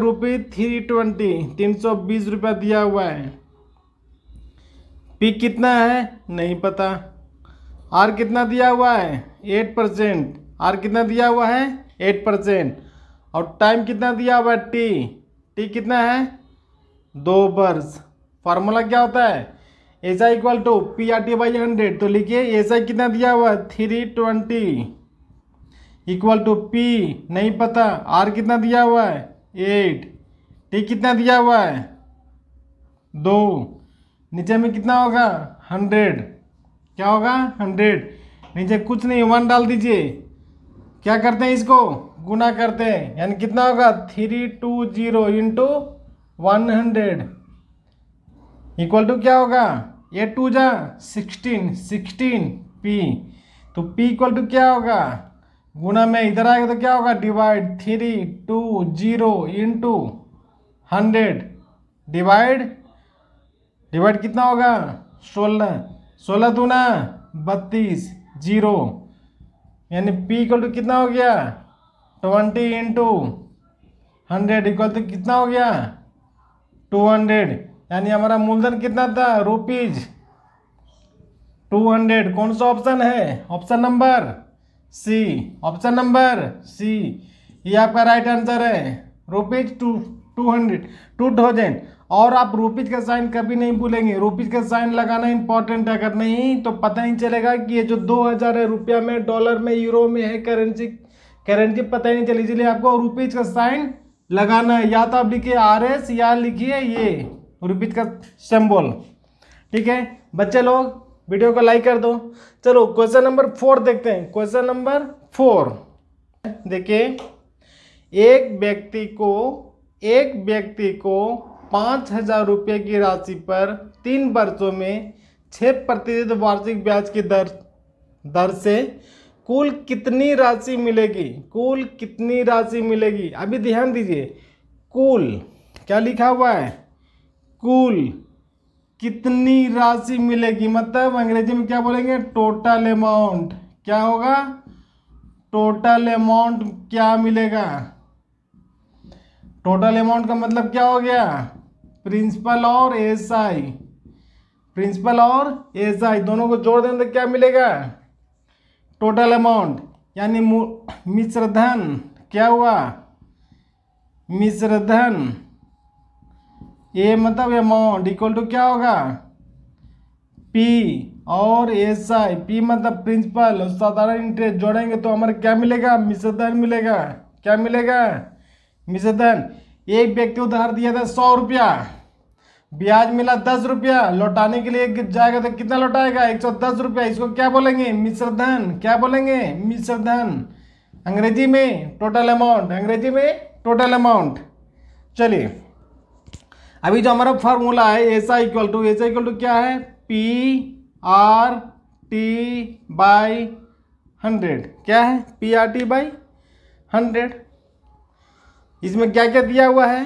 [SPEAKER 1] ₹320, 320 रुपया दिया हुआ है। पी कितना है नहीं पता, आर कितना दिया हुआ है 8%, आर कितना दिया हुआ है 8%, और टाइम कितना दिया हुआ है टी, टी कितना है 2 वर्ष। फार्मूला क्या होता है S I equal to P R T by 100, तो लिखिए एस आई कितना दिया हुआ है 320 इक्वल टू पी नहीं पता, आर कितना दिया हुआ है 8, टी कितना दिया हुआ है 2, नीचे में कितना होगा 100, क्या होगा 100, नीचे कुछ नहीं 1 डाल दीजिए, क्या करते हैं इसको गुना करते हैं, यानी कितना होगा 320 इंटू 100 इक्वल टू क्या होगा 8 2 जा 16 पी, तो पी इक्वल टू क्या होगा गुना में इधर आएगा तो क्या होगा डिवाइड 320 इंटू 100 डिवाइड कितना होगा 16 दूना 32 जीरो, यानी P इक्वल टू कितना हो गया 20 इंटू 100 इक्वल टू कितना हो गया 200, यानी हमारा मूलधन कितना था रुपीज 200। कौन सा ऑप्शन है option number C, option number C, ये आपका राइट आंसर है रुपीज 2000। और आप रुपीज का साइन कभी नहीं भूलेंगे, रुपीज का साइन लगाना इंपॉर्टेंट है, अगर नहीं तो पता नहीं चलेगा कि ये जो 2000 है रुपया में, डॉलर में, यूरो में है, करेंसी पता ही नहीं चली, इसलिए आपको रुपीज का साइन लगाना है, या तो आप लिखिए RS या लिखिए ये रुपीज का सिंबल। ठीक है बच्चे लोग वीडियो को लाइक कर दो। चलो क्वेश्चन नंबर 4 देखते हैं। क्वेश्चन नंबर 4 देखिए, एक व्यक्ति को 5000 रुपये की राशि पर 3 वर्षों में 6% वार्षिक ब्याज की दर से कुल कितनी राशि मिलेगी, कुल कितनी राशि मिलेगी। अभी ध्यान दीजिए, कुल क्या लिखा हुआ है, कुल कितनी राशि मिलेगी, मतलब अंग्रेजी में क्या बोलेंगे टोटल अमाउंट, क्या होगा टोटल अमाउंट क्या मिलेगा। टोटल अमाउंट का मतलब क्या हो गया प्रिंसिपल और एसआई, प्रिंसिपल और एसआई दोनों को जोड़ दें तो क्या मिलेगा टोटल अमाउंट, यानी मिश्रधन क्या हुआ मिश्रधन ए मतलब अमाउंट इक्वल टू क्या होगा पी और एसआई, पी मतलब प्रिंसिपल और साधारण इंटरेस्ट जोड़ेंगे तो हमारा क्या मिलेगा मिश्रधन मिलेगा। क्या मिलेगा मिश्रधन। एक व्यक्ति उधार दिया था 100 रुपया, ब्याज मिला 10 रुपया, लौटाने के लिए जाएगा तो कितना लौटाएगा 110 रुपया, इसको क्या बोलेंगे मिश्रधन। क्या बोलेंगे मिश्रधन, अंग्रेजी में टोटल अमाउंट, अंग्रेजी में टोटल अमाउंट। चलिए अभी जो हमारा फार्मूला है एस आई इक्वल टू क्या है पी आर टी बाई 100, क्या है पी आर टी बाई 100। इसमें क्या क्या दिया हुआ है,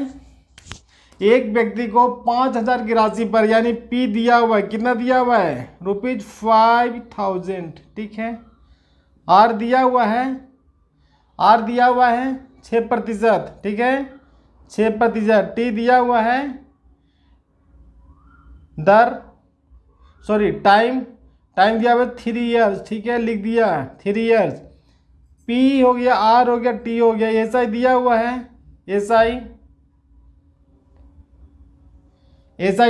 [SPEAKER 1] एक व्यक्ति को 5000 की राशि पर यानी पी दिया हुआ है, कितना दिया हुआ है ₹5000, ठीक है। आर दिया हुआ है, आर दिया हुआ है 6%, ठीक है 6%। टी दिया हुआ है टाइम दिया हुआ 3 इयर्स, ठीक है लिख दिया 3 इयर्स। पी हो गया, आर हो गया, टी हो गया, एस आई दिया हुआ है, एस आई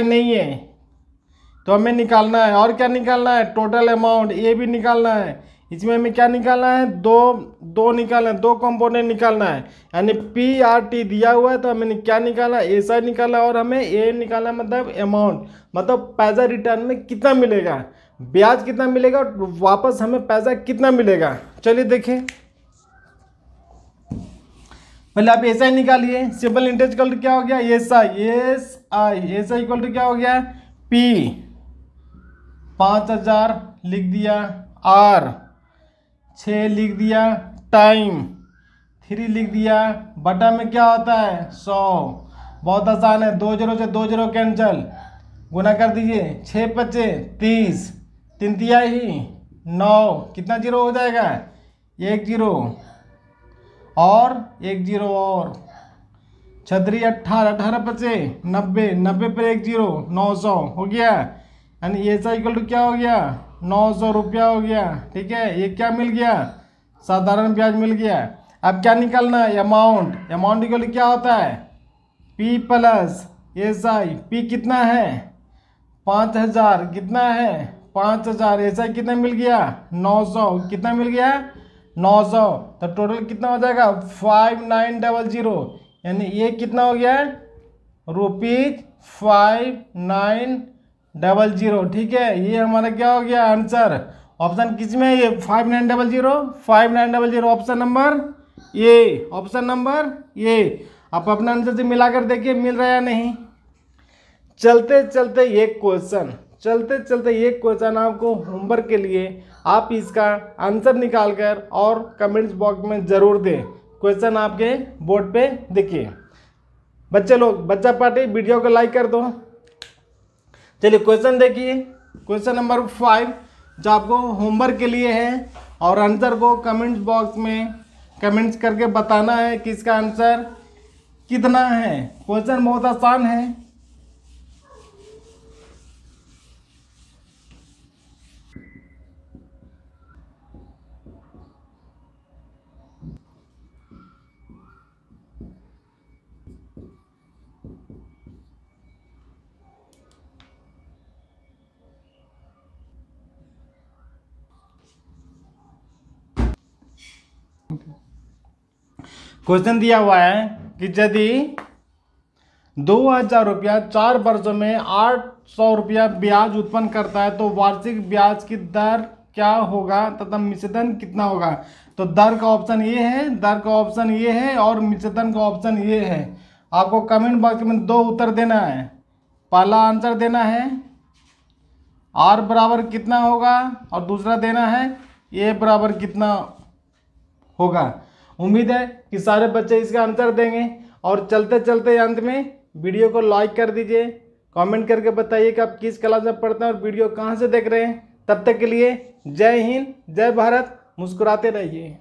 [SPEAKER 1] नहीं है तो हमें निकालना है। और क्या निकालना है टोटल अमाउंट, ये भी निकालना है। इसमें हमें क्या निकालना है दो निकालना है, 2 कंपोनेंट निकालना है, यानी पी आर टी दिया हुआ है तो हमें क्या निकालना है एस आई निकालना है, और हमें ए निकालना है मतलब अमाउंट, मतलब पैसा रिटर्न में कितना मिलेगा, ब्याज कितना मिलेगा, वापस हमें पैसा कितना मिलेगा। चलिए देखें, पहले आप एस आई निकालिए। सिंपल इंटरेस्ट इक्वल टू क्या हो गया एस आई इक्वल टू क्या हो गया पी 5000 लिख दिया, आर 6 लिख दिया, टाइम 3 लिख दिया, बटा में क्या होता है 100। बहुत आसान है, 2 0 से 2 0 कैंचल, गुना कर दीजिए 6 बचे 30, 3 तिहाई 9, कितना जीरो हो जाएगा 1 0 और 1 0 और 6 18 18 बचे 90, 90 पर 1 0 900 हो गया, यानी ऐसा इक्वल टू क्या हो गया, 900 रुपया हो गया। ठीक है, ये क्या मिल गया, साधारण ब्याज मिल गया। अब क्या निकालना है, अमाउंट। अमाउंट इक्वल टू क्या होता है, P plus S I. P कितना है, 5000, कितना है 5000, ऐसा कितना मिल गया 900, कितना मिल गया 900। तो टोटल कितना हो जाएगा 5900, यानी ये कितना हो गया ₹5900। ठीक है, ये हमारा क्या हो गया आंसर। ऑप्शन किस में है ये 5900 option number A, option number A. आप अपना आंसर से मिलाकर देखिए मिल रहा है या नहीं। चलते चलते एक क्वेश्चन आपको होमवर्क के लिए, आप इसका आंसर निकालकर और कमेंट्स बॉक्स में ज़रूर दें। क्वेश्चन आपके बोर्ड पे देखिए। बच्चे लोग, बच्चा पार्टी वीडियो को लाइक कर दो। चलिए क्वेश्चन देखिए, क्वेश्चन नंबर 5 जो आपको होमवर्क के लिए है, और आंसर को कमेंट्स बॉक्स में कमेंट्स करके बताना है कि इसका आंसर कितना है। क्वेश्चन बहुत आसान है। क्वेश्चन दिया हुआ है कि यदि 2000 रुपया 4 वर्षों में 800 रुपया ब्याज उत्पन्न करता है तो वार्षिक ब्याज की दर क्या होगा तथा मिश्रधन कितना होगा। तो दर का ऑप्शन ये है, दर का ऑप्शन ये है, और मिश्रधन का ऑप्शन ये है। आपको कमेंट बॉक्स में 2 उत्तर देना है। पहला आंसर देना है आर बराबर कितना होगा, और दूसरा देना है ए बराबर कितना होगा। उम्मीद है कि सारे बच्चे इसका आंसर देंगे। और चलते चलते अंत में वीडियो को लाइक कर दीजिए, कमेंट करके बताइए कि आप किस क्लास में पढ़ते हैं और वीडियो कहाँ से देख रहे हैं। तब तक के लिए जय हिंद, जय भारत, मुस्कुराते रहिए।